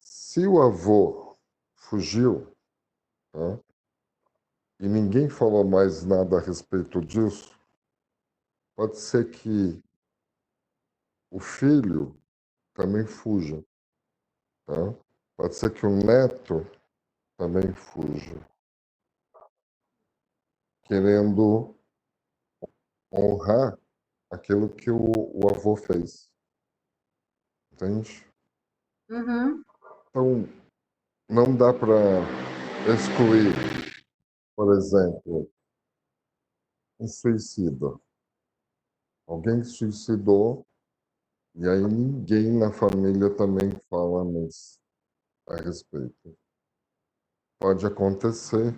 Se o avô fugiu, tá, e ninguém falou mais nada a respeito disso, pode ser que o filho também fuja, tá? Pode ser que o neto também fuja, querendo honrar aquilo que o avô fez, entende? Uhum. Então, não dá para excluir, por exemplo, um suicida. Alguém se suicidou e aí ninguém na família também fala mais a respeito. Pode acontecer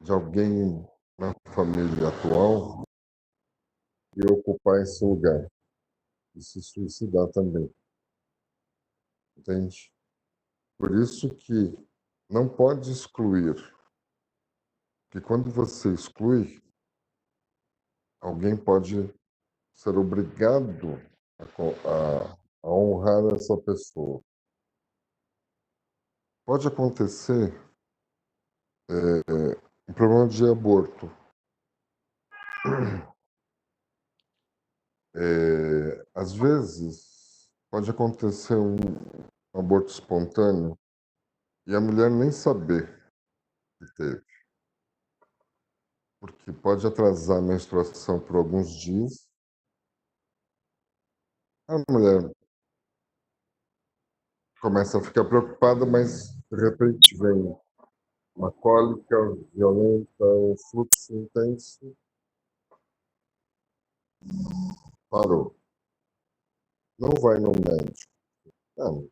de alguém na família atual e ocupar esse lugar e se suicidar também, entende? Por isso que não pode excluir, que quando você exclui, alguém pode ser obrigado a honrar essa pessoa. Pode acontecer um problema de aborto. Às vezes, pode acontecer um aborto espontâneo e a mulher nem saber que teve. porque pode atrasar a menstruação por alguns dias. A mulher começa a ficar preocupada, mas de repente vem uma cólica violenta, um fluxo intenso, parou. Não vai no médico. Não,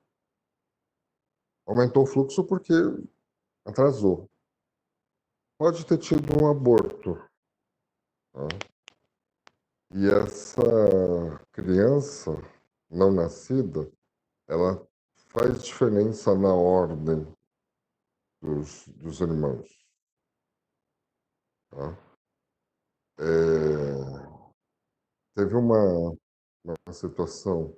aumentou o fluxo porque atrasou. Pode ter tido um aborto. Tá? E essa criança não nascida, ela faz diferença na ordem dos irmãos. Tá? Teve uma situação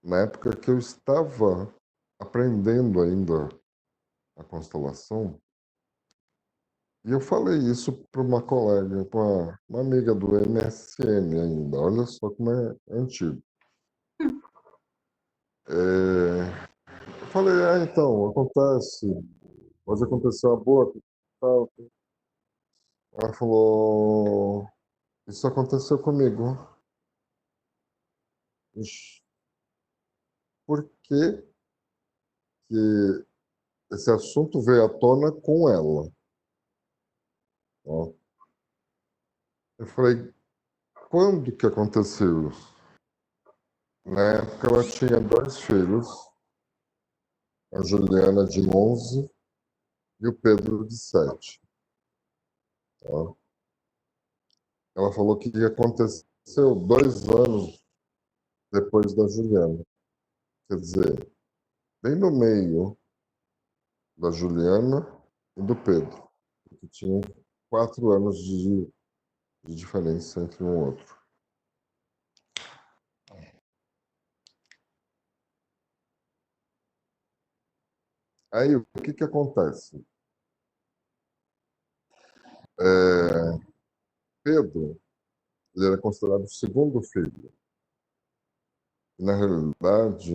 na época que eu estava aprendendo ainda a constelação, e eu falei isso para uma colega, para uma amiga do MSN ainda. Olha só como é antigo. Eu falei, então, acontece, pode acontecer um aborto, tal. Ela falou, isso aconteceu comigo. Ixi, por que que esse assunto veio à tona com ela? Ó, eu falei, quando que aconteceu isso? Na época ela tinha dois filhos, a Juliana de 11 e o Pedro de 7. Tá? Ela falou que aconteceu 2 anos depois da Juliana. Quer dizer, bem no meio da Juliana e do Pedro, que tinham 4 anos de diferença entre um e outro. Aí, o que acontece? É, Pedro, ele era considerado o segundo filho. E, na realidade,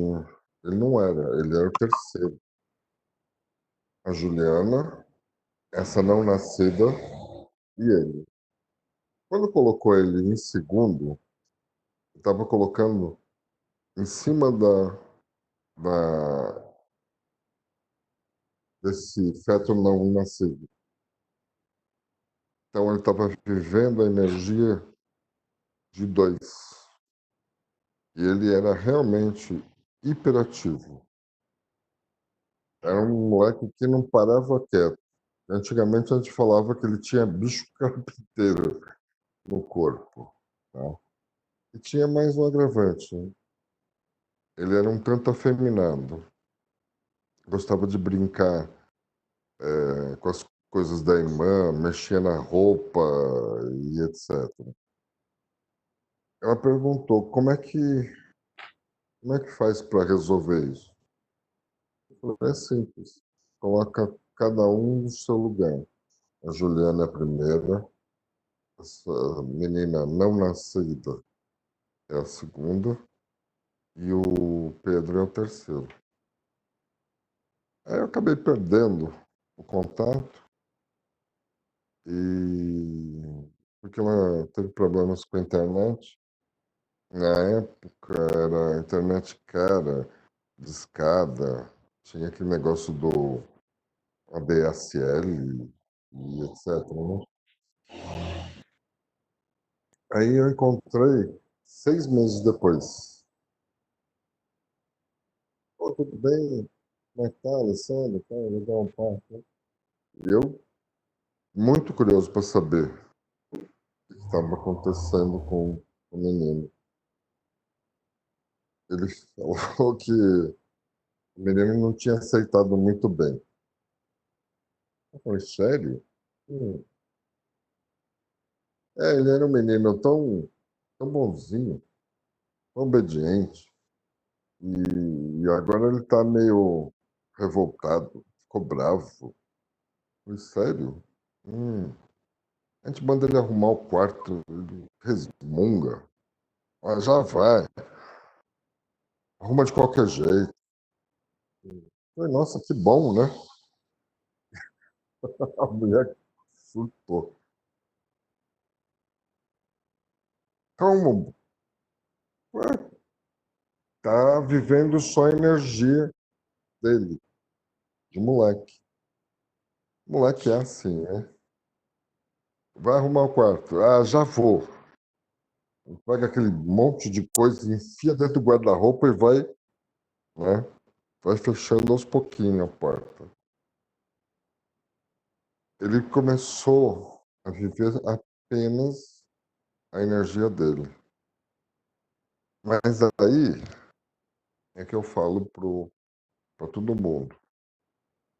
ele não era, ele era o terceiro. A Juliana, essa não nascida, e ele. Quando colocou ele em segundo, estava colocando em cima da, desse feto não nascido. Então ele estava vivendo a energia de dois. E ele era realmente hiperativo. Era um moleque que não parava quieto. Antigamente a gente falava que ele tinha bicho carpinteiro no corpo. Tá? E tinha mais um agravante. Né? Ele era um tanto afeminado. Gostava de brincar com as coisas da irmã, mexia na roupa e etc. Ela perguntou como é que faz para resolver isso. Eu falei, é simples. Coloca cada um no seu lugar. A Juliana é a primeira, essa menina não nascida é a segunda e o Pedro é o terceiro. Aí eu acabei perdendo o contato e porque ela teve problemas com a internet. Na época era internet cara, discada, tinha aquele negócio do ADSL e etc. Né? Aí eu encontrei 6 meses depois. Pô, tudo bem? Como é que tá, Alessandro? Tá, legal, um papo. E eu, muito curioso para saber o que estava acontecendo com o menino. Ele falou que o menino não tinha aceitado muito bem. Eu falei, sério? Hum. Ele era um menino tão bonzinho, tão obediente. E agora ele está meio revoltado, ficou bravo. Falei, sério? Hum. A gente manda ele arrumar o quarto, ele resmunga. Ah, já vai, arruma de qualquer jeito. Falei, nossa, que bom, né? A mulher surtou. Calma, ué, tá vivendo só a energia dele, de moleque. Moleque é assim, né? Vai arrumar o quarto. Ah, já vou. Pega aquele monte de coisa, enfia dentro do guarda-roupa e vai, né? Vai fechando aos pouquinhos a porta. Ele começou a viver apenas a energia dele. Mas aí é que eu falo para todo mundo.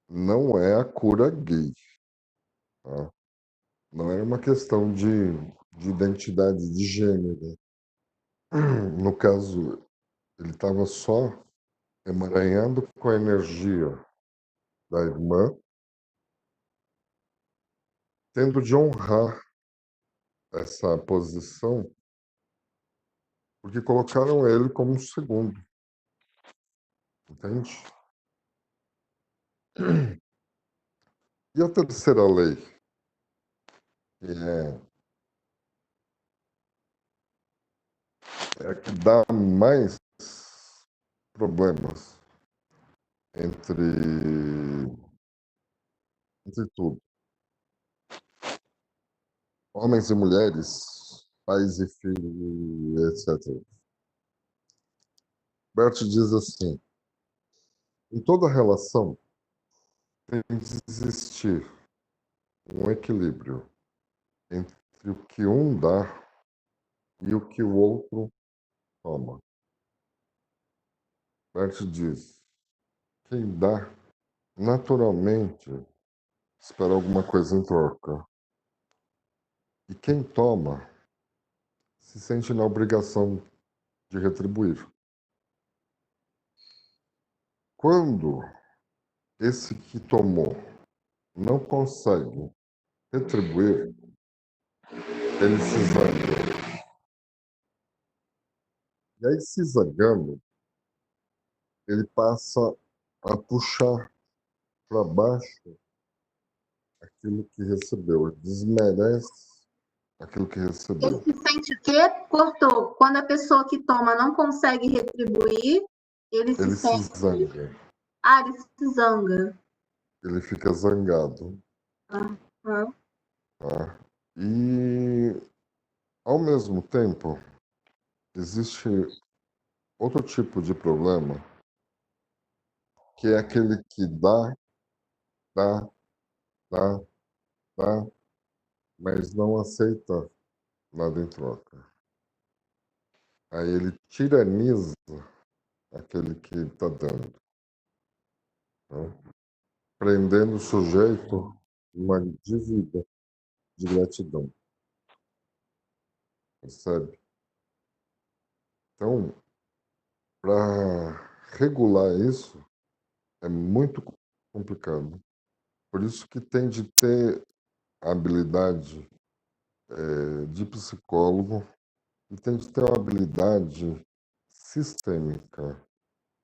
Não é a cura gay, tá? Não é uma questão de identidade de gênero. No caso, ele estava só emaranhando com a energia da irmã, tendo de honrar essa posição, porque colocaram ele como um segundo, entende? E a terceira lei, que é a que dá mais problemas entre tudo. Homens e mulheres, pais e filhos, etc. Bert diz assim: em toda relação tem de existir um equilíbrio entre o que um dá e o que o outro toma. Bert diz: quem dá, naturalmente, espera alguma coisa em troca. E quem toma se sente na obrigação de retribuir. Quando esse que tomou não consegue retribuir, ele se zanga. E aí, se zangando, ele passa a puxar para baixo aquilo que recebeu, ele desmerece aquilo que Ele recebeu. se sente o quê? Cortou. Quando a pessoa que toma não consegue retribuir, ele se Ele se sente. zanga, Ah, ele se zanga. ele fica zangado. Aham. Tá? E, ao mesmo tempo, existe outro tipo de problema, que é aquele que dá, dá, dá, mas não aceita nada em troca. Aí ele tiraniza aquele que está dando, né? Prendendo o sujeito uma dívida de gratidão, percebe? Então, para regular isso é muito complicado. Por isso que tem de ter a habilidade de psicólogo e tem de ter uma habilidade sistêmica,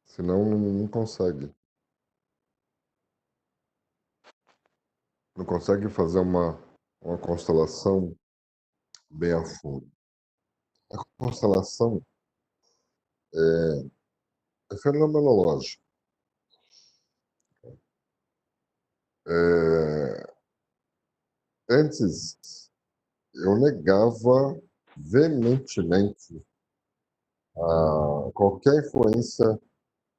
senão não consegue. Não consegue fazer uma constelação bem a fundo. A constelação é fenomenológica. É, antes, eu negava veementemente qualquer influência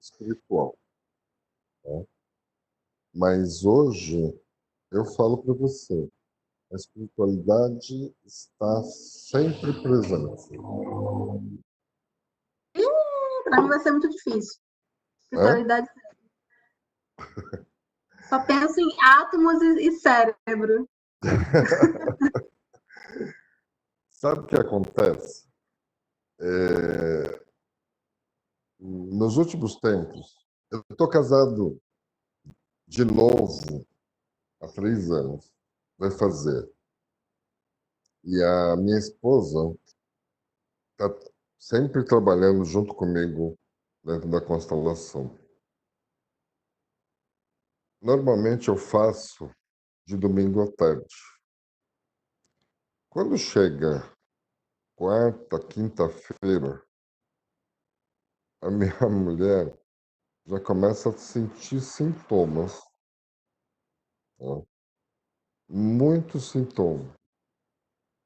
espiritual, né? Mas hoje eu falo para você, a espiritualidade está sempre presente. Para mim vai ser muito difícil. Né? Espiritualidade. Só penso em átomos e cérebro. Sabe o que acontece? É, nos últimos tempos, eu estou casado de novo há 3 anos, vai fazer. E a minha esposa está sempre trabalhando junto comigo dentro da constelação. Normalmente eu faço de domingo à tarde. Quando chega quarta, quinta-feira, a minha mulher já começa a sentir sintomas, tá? Muitos sintomas,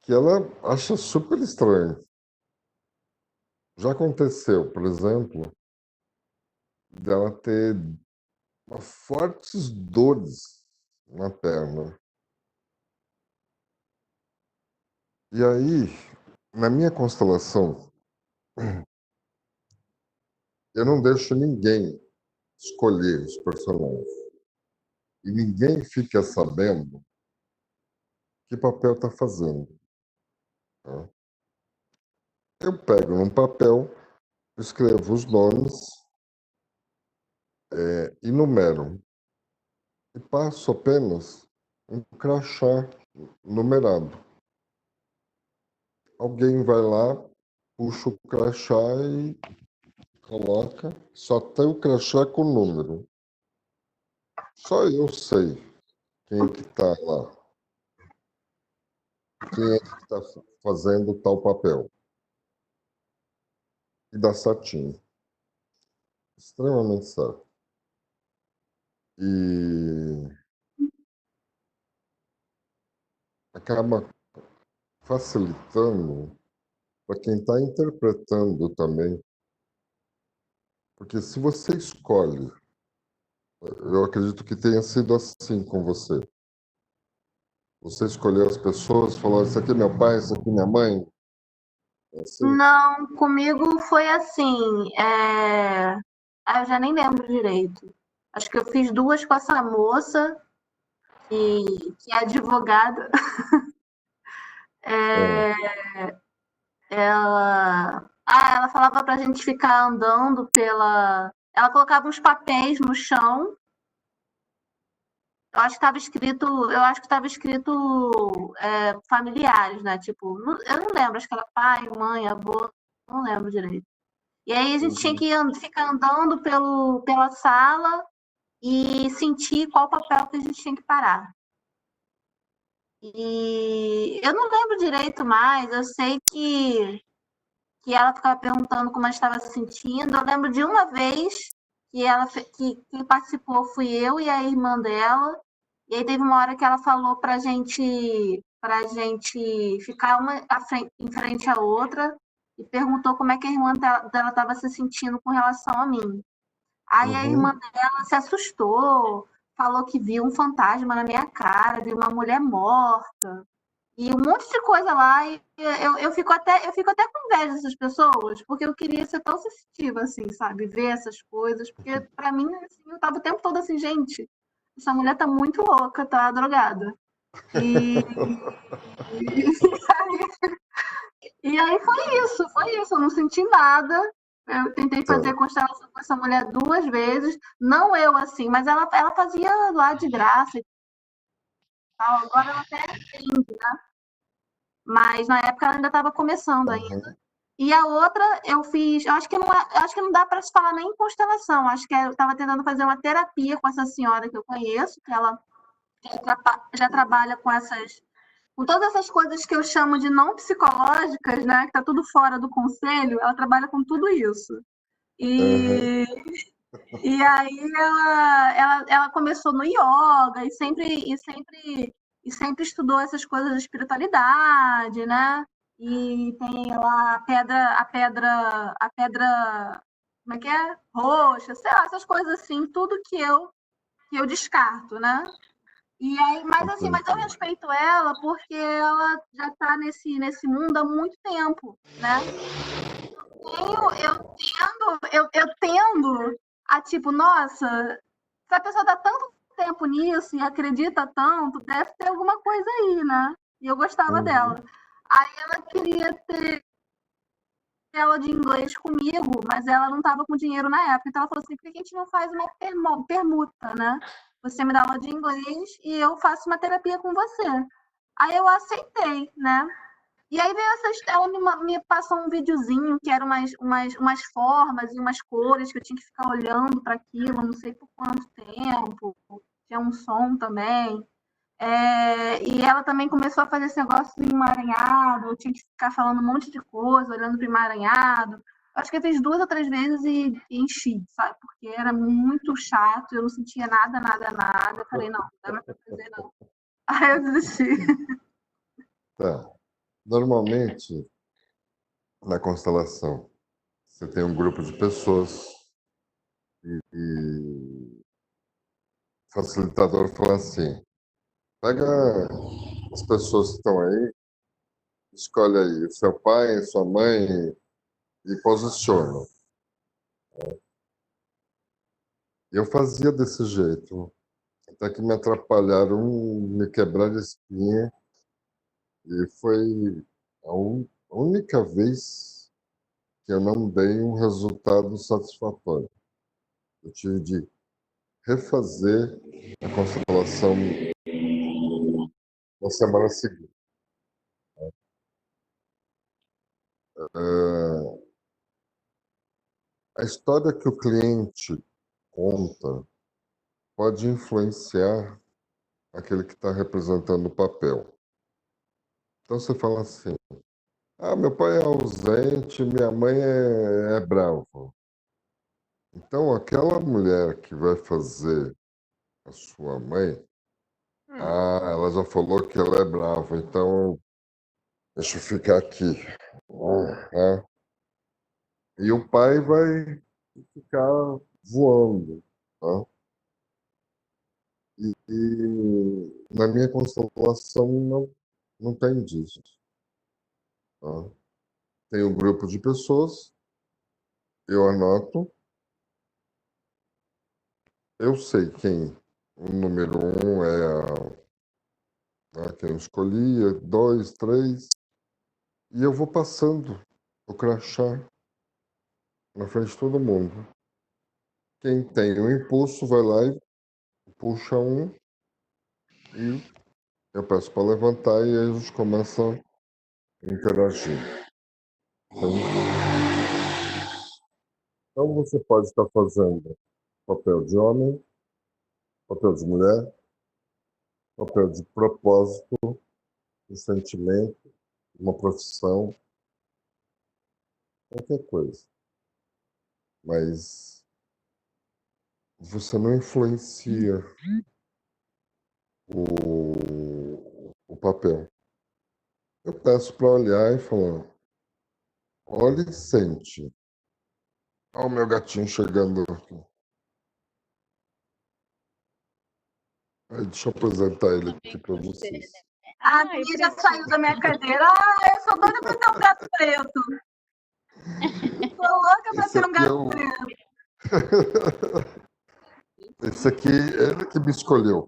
que ela acha super estranho. Já aconteceu, por exemplo, dela ter fortes dores na perna. E aí, na minha constelação, eu não deixo ninguém escolher os personagens. E ninguém fica sabendo que papel está fazendo, tá? Eu pego num papel, escrevo os nomes, enumero e passo apenas um crachá numerado. Alguém vai lá, puxa o crachá e coloca, só tem o crachá com o número. Só eu sei quem é que está lá, quem é que está fazendo tal papel. E dá certinho. Extremamente certo. E acaba facilitando para quem está interpretando também. Porque se você escolhe, eu acredito que tenha sido assim com você. Você escolheu as pessoas, falou: isso aqui é meu pai, isso aqui é minha mãe. É assim? Não, comigo foi assim. Eu já nem lembro direito. Acho que eu fiz duas com essa moça, que é advogada. É. Ela falava pra gente ficar andando pela. Ela colocava uns papéis no chão. Eu acho que estava escrito familiares, né? Tipo, eu não lembro, acho que era pai, mãe, avô, não lembro direito. E aí a gente tinha que ficar andando pela sala e sentir qual papel que a gente tinha que parar. E eu não lembro direito mais, eu sei que ela ficava perguntando como ela estava se sentindo. Eu lembro de uma vez que quem participou fui eu e a irmã dela. E aí teve uma hora que ela falou pra gente ficar uma em frente à outra e perguntou como é que a irmã dela estava se sentindo com relação a mim. Aí a irmã dela se assustou, falou que viu um fantasma na minha cara, viu uma mulher morta e um monte de coisa lá. E eu fico até com inveja dessas pessoas, porque eu queria ser tão sensitiva assim, sabe? Ver essas coisas, porque pra mim, assim, eu tava o tempo todo assim, gente, essa mulher tá muito louca, tá drogada. E, e aí foi isso, eu não senti nada. Eu tentei fazer constelação com essa mulher 2 vezes, não eu assim, mas ela fazia lá de graça e tal. Agora ela até atende, né? Mas na época ela ainda estava começando ainda. E a outra eu fiz, eu acho que não dá para se falar nem em constelação, acho que eu estava tentando fazer uma terapia com essa senhora que eu conheço, que ela já trabalha com todas essas coisas que eu chamo de não psicológicas, né, que tá tudo fora do conselho, ela trabalha com tudo isso. E, e aí ela começou no yoga e sempre estudou essas coisas de espiritualidade, né? E tem lá a pedra, como é que é? Roxa, sei lá, essas coisas assim, tudo que eu descarto, né? E aí, mas eu respeito ela porque ela já está nesse mundo há muito tempo, né? Eu tendo a tipo, nossa, se a pessoa tá tanto tempo nisso e acredita tanto, deve ter alguma coisa aí, né? E eu gostava dela. Aí ela queria ter aula de inglês comigo, mas ela não estava com dinheiro na época. Então ela falou assim: por que a gente não faz uma permuta, né? Você me dá aula de inglês e eu faço uma terapia com você. Aí eu aceitei, né? E aí veio ela me passou um videozinho que eram umas formas e umas cores que eu tinha que ficar olhando para aquilo, não sei por quanto tempo. Tinha um som também. E ela também começou a fazer esse negócio do emaranhado, eu tinha que ficar falando um monte de coisa, olhando para o emaranhado. Acho que eu fiz 2 ou 3 vezes e enchi, sabe? Porque era muito chato, eu não sentia nada, nada, nada. Eu falei, não dá mais para fazer, não. Aí eu desisti. Tá. Normalmente, na constelação, você tem um grupo de pessoas e o facilitador fala assim: pega as pessoas que estão aí, escolhe aí o seu pai, sua mãe e posiciona. Eu fazia desse jeito, até que me atrapalharam, me quebraram a espinha, e foi a única vez que eu não dei um resultado satisfatório. Eu tive de refazer a constelação na semana seguinte. É, a história que o cliente conta pode influenciar aquele que está representando o papel. Então você fala assim: ah, meu pai é ausente, minha mãe é brava. Então aquela mulher que vai fazer a sua mãe, ela já falou que ela é brava, então deixa eu ficar aqui. Ah, e o pai vai ficar voando. Tá? Na minha constelação não tem disso. Tá? Tem um grupo de pessoas, eu anoto, eu sei quem o número 1 quem eu escolhi, 2, 3, e eu vou passando o crachá na frente de todo mundo. Quem tem o impulso vai lá e puxa um, e eu peço para levantar, e aí a gente começa a interagir. Então você pode estar fazendo papel de homem, papel de mulher, papel de propósito, de sentimento, uma profissão, qualquer coisa. Mas você não influencia o papel. Eu peço para olhar e falar: olhe e sente. Olha o meu gatinho chegando aqui. Aí, deixa eu apresentar ele aqui para vocês. A minha já saiu da minha cadeira. Ah, eu sou doida para ter um gato preto. Tô louca para Esse ter um aqui é gato o. preto. Esse aqui, ele que me escolheu.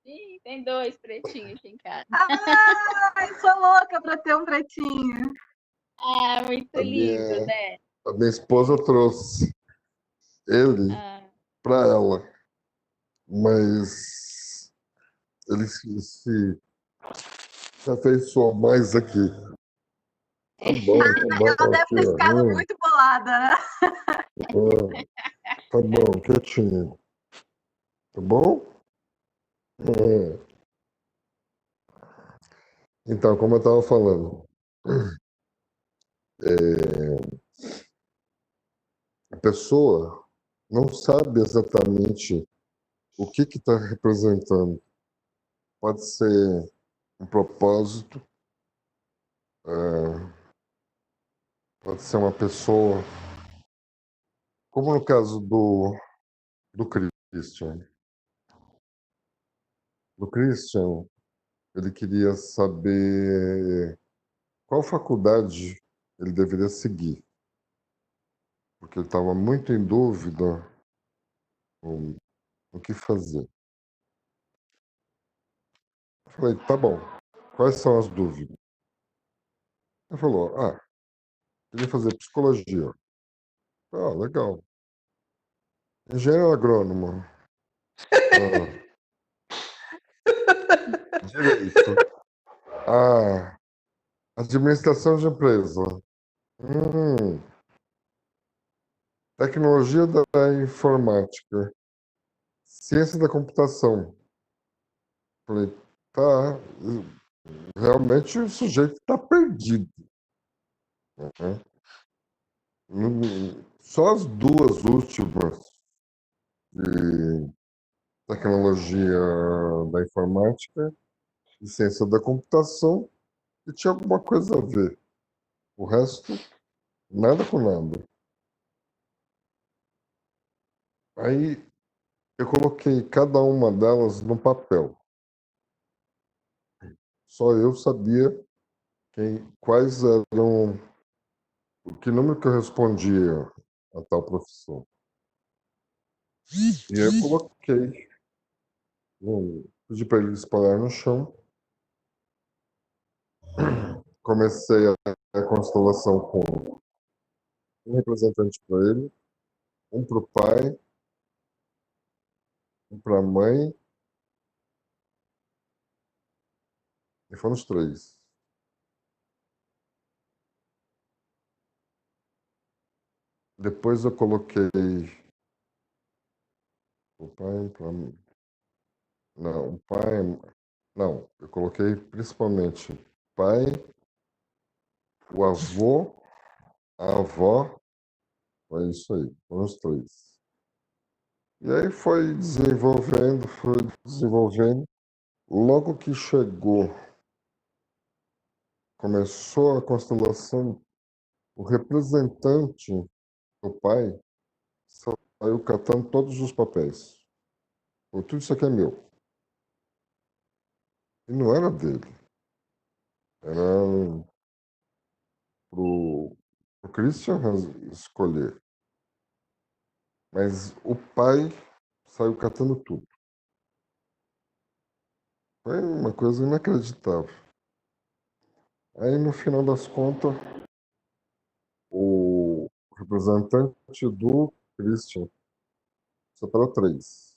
Ih, tem 2 pretinhos aqui em casa. Ai, sou louca para ter um pretinho. Ah, muito A lindo, minha, né? a minha esposa trouxe ele Ah, para ela, mas ele se afeiçoou mais aqui. Tá bom, Ela deve aqui, ter ficado ó. muito bolada, né? Tá bom, quietinho. Tá bom? É. Então, como eu estava falando, a pessoa não sabe exatamente o que está representando. Pode ser um propósito, é, pode ser uma pessoa, como no caso do Christian. Do Christian, ele queria saber qual faculdade ele deveria seguir, porque ele estava muito em dúvida o que fazer. Eu falei: tá bom, quais são as dúvidas? Ele falou: queria fazer psicologia. Ah, legal. Engenheiro agrônomo. Ah, direito. Ah, administração de empresa. Hum, tecnologia da informática. Ciência da computação. Falei: tá. Realmente o sujeito está perdido. Né? Só as duas últimas de tecnologia da informática e ciência da computação que tinha alguma coisa a ver. O resto, nada com nada. Aí eu coloquei cada uma delas no papel. Só eu sabia quais eram, que número que eu respondia a tal profissão. E aí eu coloquei, pedi para ele espalhar no chão. Comecei a constelação com um representante para ele, um para o pai, um para a mãe, e foram os três. Depois eu coloquei o pai para. Não, o pai. Não, eu coloquei principalmente pai, o avô, a avó, foi isso aí, foram os três. E aí foi desenvolvendo, foi desenvolvendo. Logo que chegou, começou a constelação, o representante do pai saiu catando todos os papéis. Falou, tudo isso aqui é meu. E não era dele. Era pro Christian escolher. Mas o pai saiu catando tudo. Foi uma coisa inacreditável. Aí, no final das contas, o representante do Christian separou três.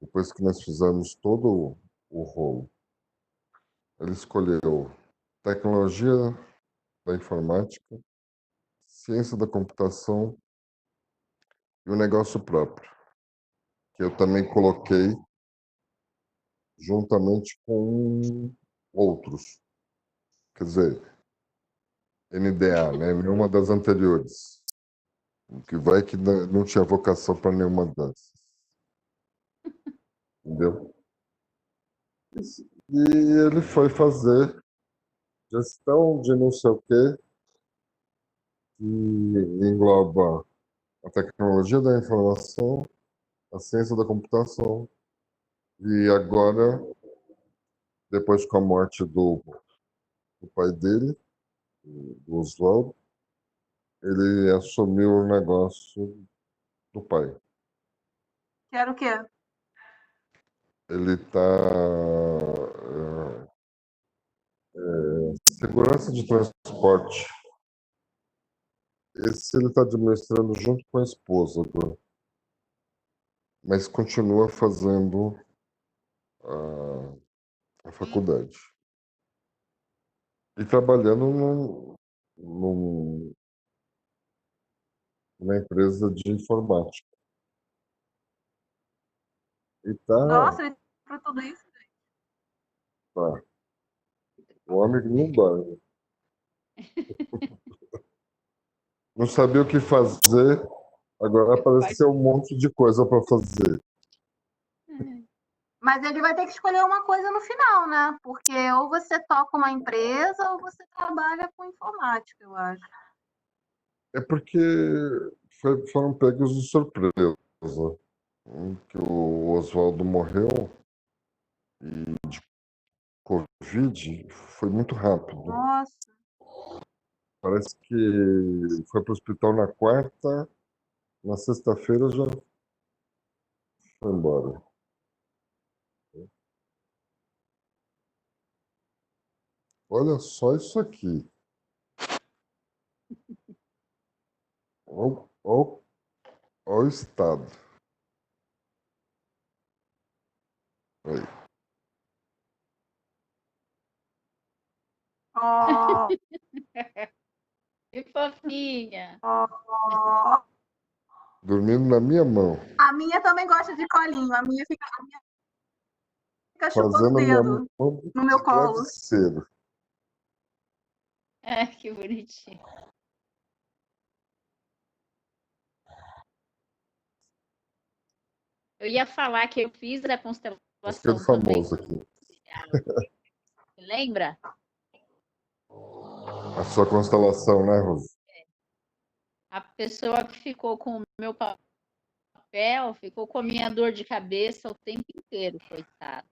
Depois que nós fizemos todo o rolo, ele escolheu tecnologia da informática, ciência da computação e o negócio próprio, que eu também coloquei juntamente com outros. Quer dizer, NDA, né? Nenhuma das anteriores. Que vai que não tinha vocação para nenhuma dessas. Entendeu? E ele foi fazer gestão de não sei o quê, que engloba a tecnologia da informação, a ciência da computação. E agora, depois com a morte do pai dele, do Oswaldo, ele assumiu o negócio do pai. Que era o quê? Ele está segurança de transporte. Esse ele está administrando junto com a esposa, mas continua fazendo a faculdade. E trabalhando numa empresa de informática. E Nossa, ele para tudo isso. tá. O homem não dorme. Não sabia o que fazer, agora apareceu um monte de coisa para fazer. Mas ele vai ter que escolher uma coisa no final, né? Porque ou você toca uma empresa ou você trabalha com informática, eu acho. É porque foram pegos de surpresa. Que o Oswaldo morreu e de Covid foi muito rápido. Nossa. Parece que foi para o hospital na quarta, na sexta-feira já foi embora. Olha só isso aqui. Olha o estado. Aí. Oh, Que fofinha. oh. Dormindo na minha mão. A minha também gosta de colinho. A minha fica. ficar chupando o Fazendo minha dedo mão no meu de colo. travesseiro. Que bonitinho. Eu ia falar que eu fiz a Mas que constelação também. famoso aqui. Lembra? A sua constelação, né, Rose? A pessoa que ficou com o meu papel ficou com a minha dor de cabeça o tempo inteiro, coitado.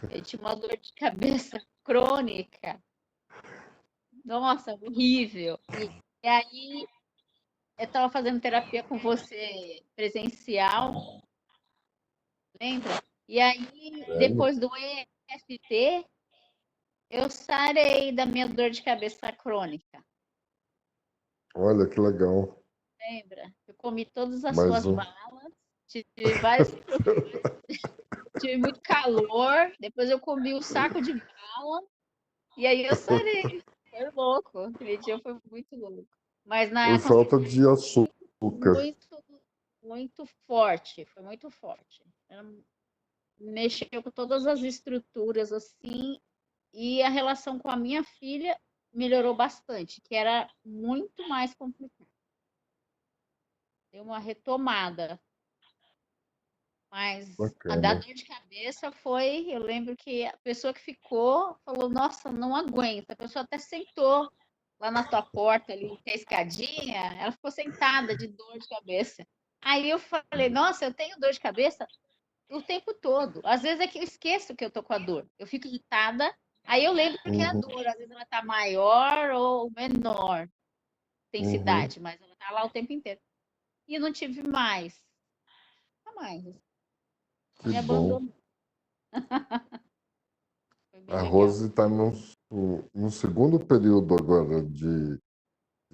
Eu tinha uma dor de cabeça crônica. Nossa, horrível. E aí, eu estava fazendo terapia com você presencial, lembra? E aí, Lembro. depois do EFT, eu sarei da minha dor de cabeça crônica. Olha que legal. Lembra? Eu comi todas as Mais suas um. balas, tive vários tive muito calor, depois eu comi um saco de bala, e aí eu sarei. Foi louco, aquele dia foi muito louco. Mas na Por falta de açúcar. muito, muito forte, foi muito forte. Mexeu com todas as estruturas assim, e a relação com a minha filha melhorou bastante, que era muito mais complicado. Deu uma retomada. Mas a da Bacana. dor de cabeça foi, eu lembro que a pessoa que ficou falou, nossa, não aguento. A pessoa até sentou lá na tua porta, ali, tem a escadinha, ela ficou sentada de dor de cabeça. Aí eu falei, nossa, eu tenho dor de cabeça o tempo todo. Às vezes é que eu esqueço que eu tô com a dor. Eu fico irritada, aí eu lembro que é a Uhum, dor. Às vezes ela tá maior ou menor uhum. intensidade, mas ela tá lá o tempo inteiro. E não tive mais. Nunca mais. Que Me bom. abandonou. Foi bem A legal. Rose está no segundo período agora de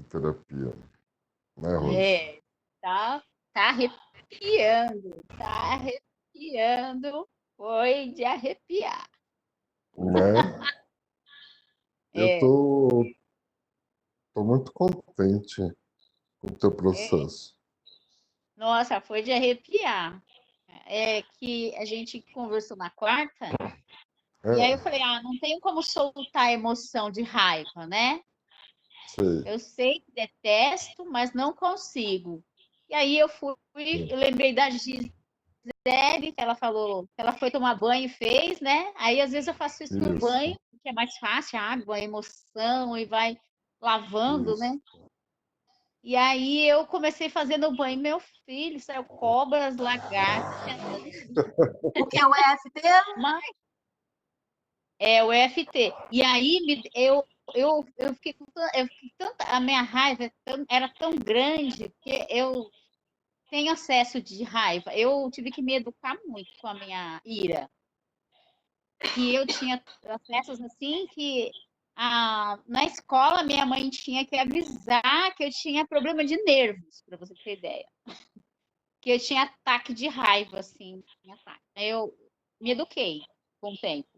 terapia, né, Rose? É, tá arrepiando, tá arrepiando. Foi de arrepiar. Né? Eu É, tô muito contente com o teu é. processo. Nossa, foi de arrepiar. É que a gente conversou na quarta, e aí eu É, falei, não tenho como soltar a emoção de raiva, né? sei. Eu sei que detesto, mas não consigo. E aí eu lembrei da Gisele, que ela falou que ela foi tomar banho e fez, né? Aí às vezes eu faço isso no Isso, banho, que é mais fácil, a água, a emoção, e vai lavando, né? isso. E aí eu comecei fazendo o banho, meu filho, saiu cobras, lagartos, tinha O que é o EFT? mas é o EFT. E aí eu fiquei com tanta, a minha raiva era tão grande que eu tenho acesso de raiva. Eu tive que me educar muito com a minha ira. Que eu tinha acessos assim que na escola minha mãe tinha que avisar que eu tinha problema de nervos, para você ter ideia. Que eu tinha ataque de raiva, assim, tinha ataque. Eu me eduquei com o tempo,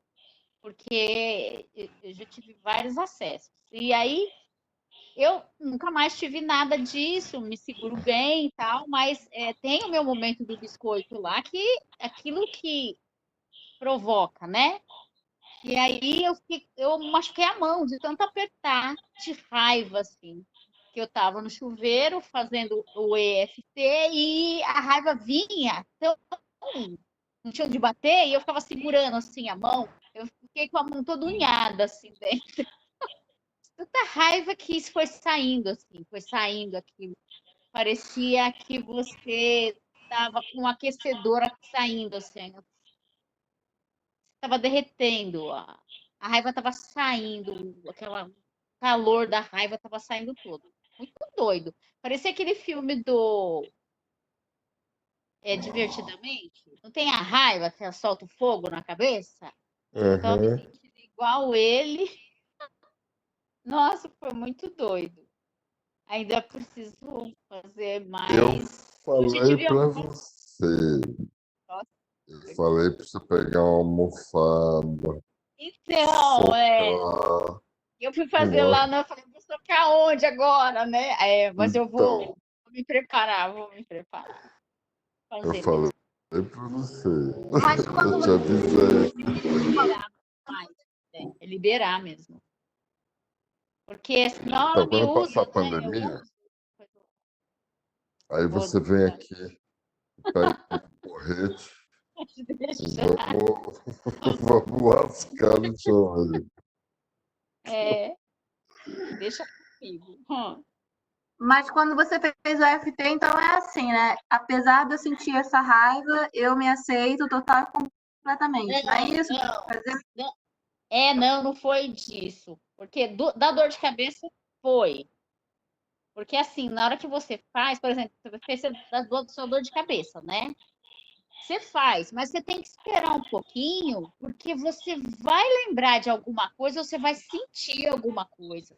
porque eu já tive vários acessos. E aí eu nunca mais tive nada disso, me seguro bem e tal, mas tem o meu momento do biscoito lá, que aquilo que provoca, né? E aí eu machuquei a mão de tanto apertar de raiva, assim. Que eu estava no chuveiro fazendo o EFT e a raiva vinha tão, não tinha onde bater e eu ficava segurando assim a mão. Eu fiquei com a mão toda unhada, assim, dentro. Tanta raiva que isso foi saindo, assim, foi saindo aquilo. Parecia que você estava com um aquecedor saindo, assim, estava derretendo, a raiva estava saindo, aquela calor da raiva estava saindo todo. Muito doido. Parecia aquele filme do Divertidamente. Não tem a raiva que ela solta o fogo na cabeça? Eu estava me Aham. sentindo igual ele. Nossa, foi muito doido. Ainda preciso fazer Eu mais. Hoje falei tive para algumas. você. Nossa, Eu foi muito. falei para você pegar uma almofada, Então, socar. eu fui fazer Não, lá, eu falei, vou tocar onde agora, né? Mas eu então, vou me preparar, vou me preparar. eu Fazer falei mesmo. É pra você. Mas quando Eu te você avisei. Liberar mais, é liberar mesmo. Porque senão ela Então, me quando passar a usa, né? Eu pandemia, uso. aí Vou você vem aqui, pega um porrete e deixar. vamos lascar no chão aí. É, deixa comigo. Mas quando você fez o FT, então é assim, né? Apesar de eu sentir essa raiva, eu me aceito total e completamente. Não é isso? Não, Fazer... não foi disso. Porque da dor de cabeça foi. Porque assim, na hora que você faz, por exemplo, você fez da sua dor de cabeça, né? Você faz, mas você tem que esperar um pouquinho, porque você vai lembrar de alguma coisa, ou você vai sentir alguma coisa.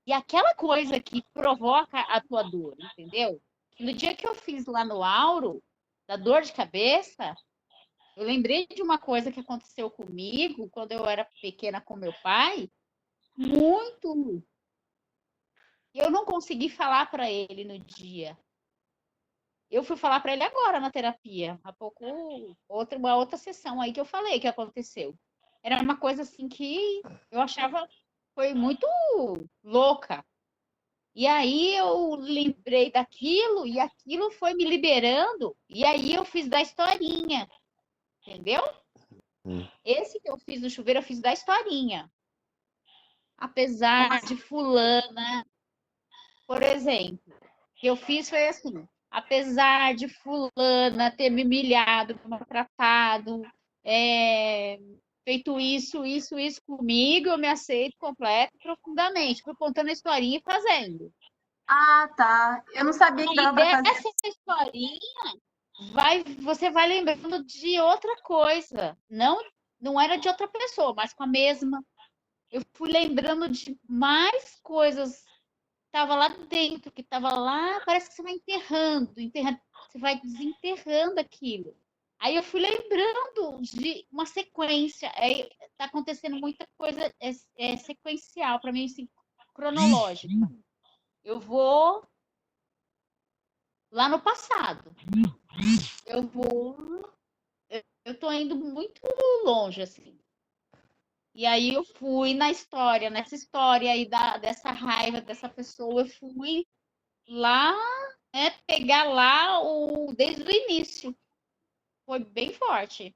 E aquela coisa que provoca a tua dor, entendeu? No dia que eu fiz lá no Auro, da dor de cabeça, eu lembrei de uma coisa que aconteceu comigo quando eu era pequena com meu pai, muito. Eu não consegui falar para ele no dia. Eu fui falar para ele agora na terapia, há pouco, uma outra sessão aí que eu falei que aconteceu. Era uma coisa assim que eu achava foi muito louca. E aí eu lembrei daquilo e aquilo foi me liberando. E aí eu fiz da historinha, entendeu? Esse que eu fiz no chuveiro, eu fiz da historinha. Apesar de fulana, por exemplo, o que eu fiz foi assim, apesar de fulana ter me humilhado, me maltratado, feito isso comigo, eu me aceito completo e profundamente. Fui contando a historinha e fazendo. Ah, tá. Eu não sabia que E dava para fazer. dessa historinha, você vai lembrando de outra coisa. Não era de outra pessoa, mas com a mesma. Eu fui lembrando de mais coisas que estava lá dentro, que estava lá, parece que você vai enterrando, você vai desenterrando aquilo. Aí eu fui lembrando de uma sequência. Está acontecendo muita coisa sequencial para mim, assim, cronológica. Eu vou lá no passado. Eu vou. Eu tô indo muito longe, assim. E aí eu fui nessa história aí dessa raiva dessa pessoa, eu fui lá, né, pegar lá desde o início. Foi bem forte.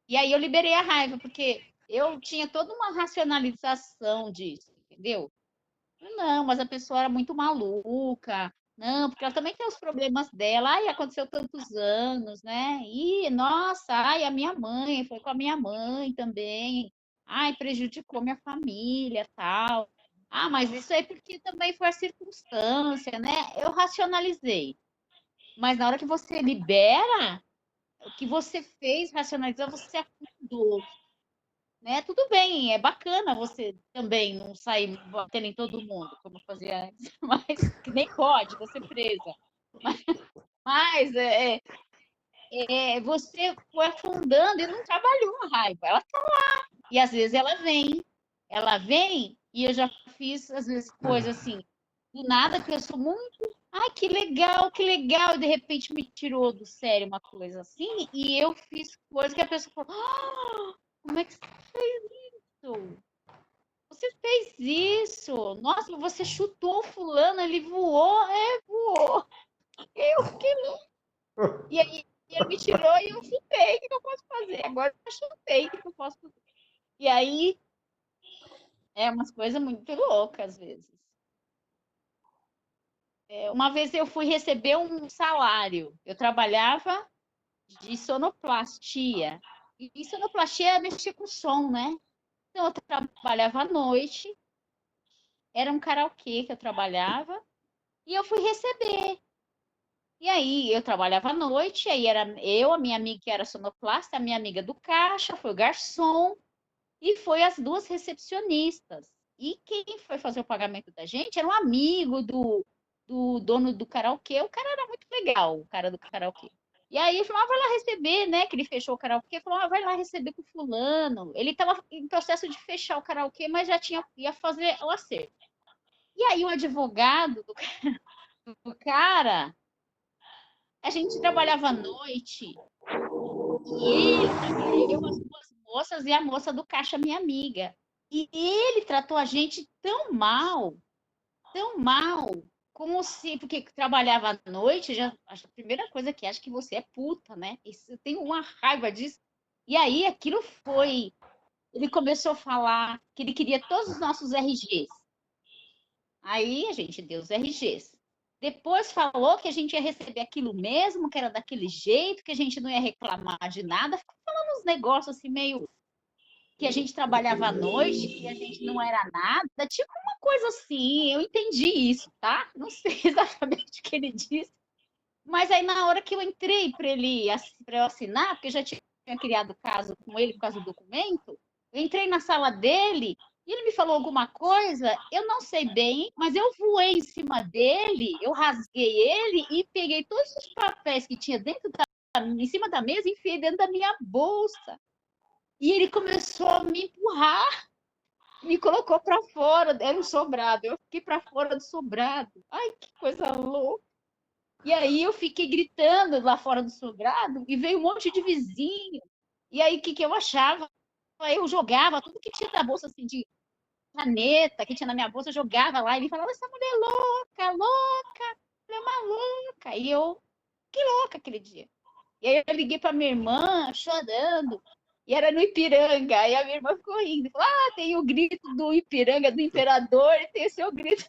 E aí eu liberei a raiva, porque eu tinha toda uma racionalização disso, entendeu? Não, mas a pessoa era muito maluca. Não, porque ela também tem os problemas dela. Ai, aconteceu tantos anos, né? E, nossa, ai, a minha mãe, foi com a minha mãe também. Ai, prejudicou minha família, tal. Ah, mas isso aí porque também foi a circunstância, né? Eu racionalizei. Mas na hora que você libera, o que você fez racionalizar, você afundou, né? Tudo bem, é bacana você também não sair batendo em todo mundo, como eu fazia antes, mas que nem pode, você presa. Mas você foi afundando e não trabalhou a raiva. Ela tá lá. E às vezes ela vem, e eu já fiz, às vezes, coisas assim, do nada, que eu sou muito. Ai, que legal, e de repente me tirou do sério uma coisa assim, e eu fiz coisa que a pessoa falou: "Ah, como é que você fez isso? Você fez isso? Nossa, você chutou fulano, ele voou, voou. Eu fiquei louca. E aí ele me tirou e eu chutei. O que eu posso fazer? Agora eu chutei, o que eu posso fazer? E aí umas coisas muito loucas às vezes. Uma vez eu fui receber um salário. Eu trabalhava de sonoplastia. E sonoplastia é mexer com som, né? Então eu trabalhava à noite, era um karaokê que eu trabalhava, e eu fui receber. E aí eu trabalhava à noite, aí era eu, a minha amiga que era sonoplasta, a minha amiga do caixa, foi o garçom e foi as duas recepcionistas. E quem foi fazer o pagamento da gente era um amigo do dono do karaokê. O cara era muito legal, o cara do karaokê. E aí ele falou, vai lá receber, né? Que ele fechou o karaokê, falou, vai lá receber com fulano. Ele estava em processo de fechar o karaokê, mas já ia fazer o acerto. E aí o advogado do cara gente trabalhava à noite e eu, as duas moças e a moça do caixa, minha amiga. E ele tratou a gente tão mal, como se, porque trabalhava à noite, já, a primeira coisa que acha que você é puta, né? Isso, eu tenho uma raiva disso. E aí aquilo foi. Ele começou a falar que ele queria todos os nossos RGs. Aí a gente deu os RGs. Depois falou que a gente ia receber aquilo mesmo, que era daquele jeito, que a gente não ia reclamar de nada. Ficou falando uns negócios assim, meio que a gente trabalhava à noite, que a gente não era nada. Tipo uma coisa assim, eu entendi isso, tá? Não sei exatamente o que ele disse. Mas aí, na hora que eu entrei para eu assinar, porque eu já tinha criado caso com ele por causa do documento, eu entrei na sala dele e ele me falou alguma coisa, eu não sei bem, mas eu voei em cima dele, eu rasguei ele e peguei todos os papéis que tinha em cima da mesa e enfiei dentro da minha bolsa. E ele começou a me empurrar, me colocou para fora, era um sobrado, eu fiquei para fora do sobrado. Ai, que coisa louca! E aí eu fiquei gritando lá fora do sobrado e veio um monte de vizinho. E aí o que eu achava? Eu jogava tudo que tinha na bolsa assim, de caneta, que tinha na minha bolsa, eu jogava lá e ele falava, essa mulher é louca, louca, ela é maluca. E eu, que louca aquele dia. E aí eu liguei para minha irmã, chorando, e era no Ipiranga. E a minha irmã ficou rindo. Falou, tem o grito do Ipiranga, do imperador, e tem o seu grito.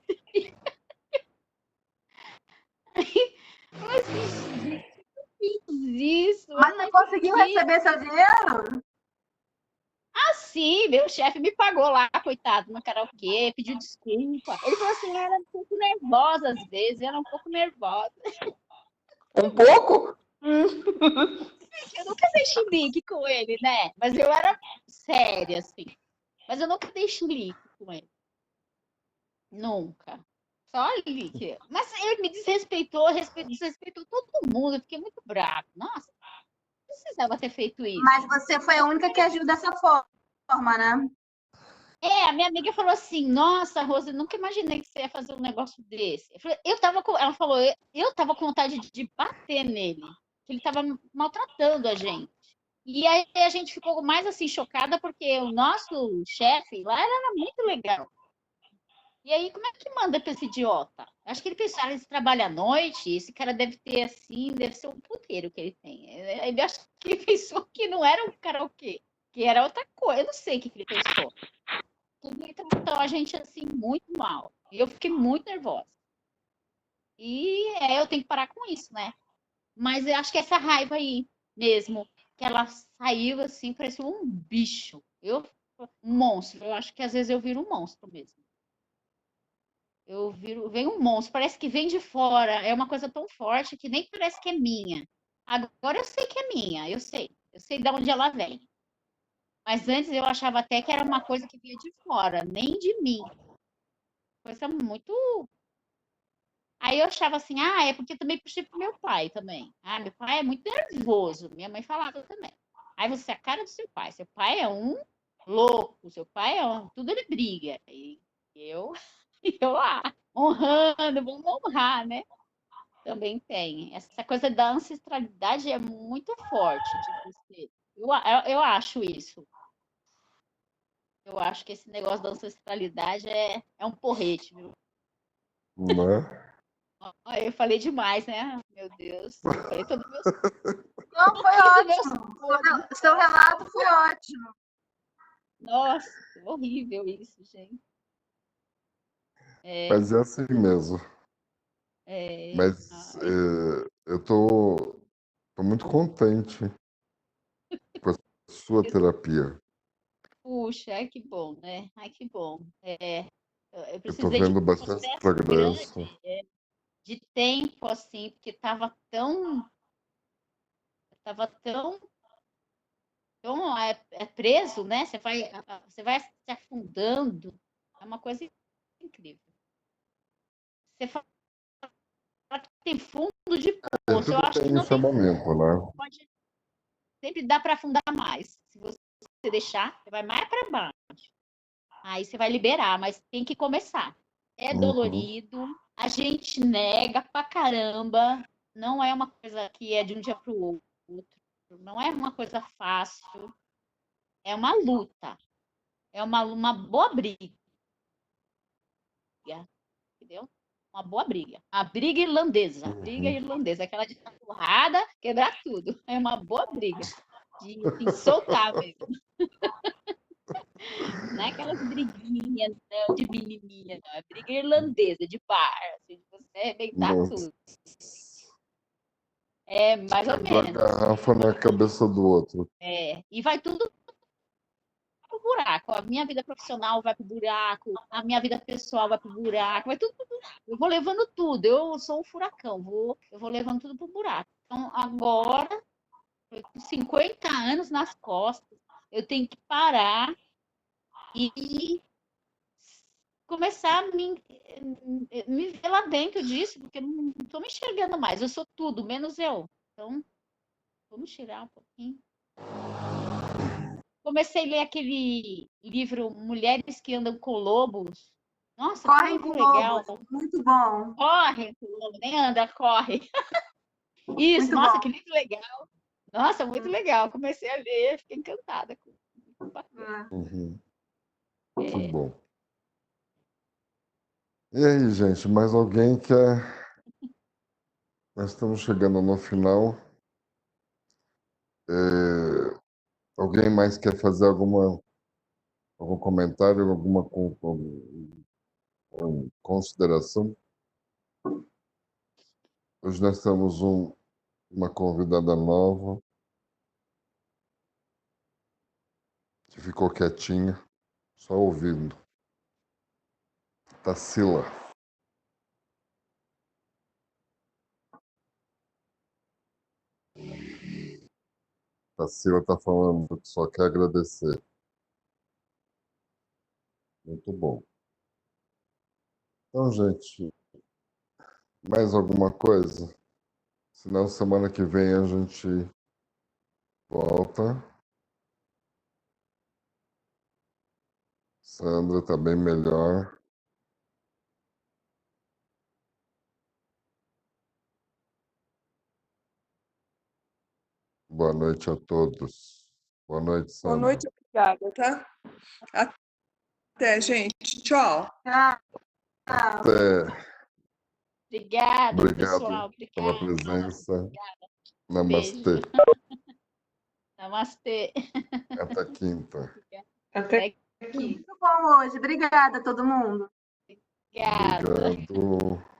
Mas isso. Mas você conseguiu receber seu dinheiro? Sim, meu chefe me pagou lá, coitado, no karaokê, pediu desculpa. Ele falou assim, era um pouco nervosa às vezes, era um pouco nervosa. Um pouco? Eu nunca dei chilique com ele, né? Mas eu era séria, assim. Mas eu nunca dei chilique com ele. Nunca. Só chilique. Mas ele me desrespeitou, desrespeitou todo mundo. Eu fiquei muito brava. Nossa, não precisava ter feito isso. Mas você foi a única que agiu dessa forma, né? A minha amiga falou assim, nossa, Rosa, eu nunca imaginei que você ia fazer um negócio desse. Ela falou, eu tava com vontade de bater nele, que ele tava maltratando a gente. E aí a gente ficou mais assim chocada porque o nosso chefe lá era muito legal. E aí, como é que manda para esse idiota? Acho que ele pensava, ele trabalha à noite, esse cara deve ter assim, deve ser um puteiro que ele tem. Ele acho que ele pensou que não era um karaokê, que era outra coisa. Eu não sei o que ele pensou. Ele tratou a gente assim muito mal. E eu fiquei muito nervosa. E eu tenho que parar com isso, né? Mas eu acho que essa raiva aí mesmo, que ela saiu assim, parecia um bicho. Um monstro. Eu acho que às vezes eu viro um monstro mesmo. Vem um monstro, parece que vem de fora. É uma coisa tão forte que nem parece que é minha. Agora eu sei que é minha, eu sei de onde ela vem. Mas antes eu achava até que era uma coisa que vinha de fora, nem de mim. Coisa muito. Aí eu achava assim, é porque também puxei pro meu pai também. Meu pai é muito nervoso. Minha mãe falava também. Aí você é a cara do seu pai. Seu pai é um louco, seu pai é um. Tudo ele briga. E eu lá, honrando, vamos honrar, né? Também tem. Essa coisa da ancestralidade é muito forte de você. Eu acho isso. Eu acho que esse negócio da ancestralidade é um porrete, viu? Né? Eu falei demais, né? Meu Deus. Eu falei todo meu... Não, foi ótimo. Seu relato foi ótimo. Nossa, horrível isso, gente. Mas é assim mesmo. Mas eu tô muito contente com a sua terapia. Puxa, ai que bom, né? Ai que bom. Eu Eu tô precisei de vendo um bastante processo progresso. grande, de tempo, assim, porque estava tão preso, né? Você vai se afundando. É uma coisa incrível. Você fala que tem fundo de poço. Eu Tudo acho que tem o não seu tem fundo. momento, né? Pode, sempre dá para afundar mais. Se você deixar, você vai mais para baixo. Aí você vai liberar, mas tem que começar. É dolorido, a gente nega pra caramba, não é uma coisa que é de um dia para o outro, não é uma coisa fácil, é uma luta, é uma boa briga, entendeu? Uma boa briga. A briga irlandesa, aquela de dar porrada, quebrar tudo. É uma boa briga. De soltar mesmo. Não é aquelas briguinhas, não, de menininha, não. É briga irlandesa, de bar, assim, de você arrebentar Nossa. tudo. É, mais ou Quebra a menos. garrafa na cabeça do outro. É, e vai tudo pro buraco. A minha vida profissional vai pro buraco, a minha vida pessoal vai pro buraco, vai tudo pro buraco. Eu vou levando tudo. Eu sou um furacão, eu vou levando tudo pro buraco. Então, agora, com 50 anos nas costas, eu tenho que parar e começar a me ver lá dentro disso, porque eu não estou me enxergando mais. Eu sou tudo, menos eu. Então, vamos tirar um pouquinho. Comecei a ler aquele livro Mulheres que Andam com Lobos. Nossa, Correm que com livro legal. lobos. Muito bom. Corre com lobo, nem anda, corre. Isso, Muito nossa, bom. que livro legal. Nossa, muito legal. Comecei a ler, fiquei encantada. É. Uhum. Que bom. E aí, gente, mais alguém quer? Nós estamos chegando no final. Alguém mais quer fazer algum comentário, alguma consideração? Hoje nós temos uma convidada nova que ficou quietinha, só ouvindo. Tarsila. Tarsila está falando que só quer agradecer. Muito bom. Então, gente, mais alguma coisa? Senão, semana que vem a gente volta. Sandra está bem melhor. Boa noite a todos. Boa noite, Boa Sandra. noite, obrigada, tá? Até, gente. Tchau. Tchau. Até. Obrigada, Obrigado pessoal. pela Obrigada. presença. Beijo. Namastê. Namastê. Até quinta. Até Até aqui. Muito bom hoje. Obrigada a todo mundo. Obrigada. Obrigado.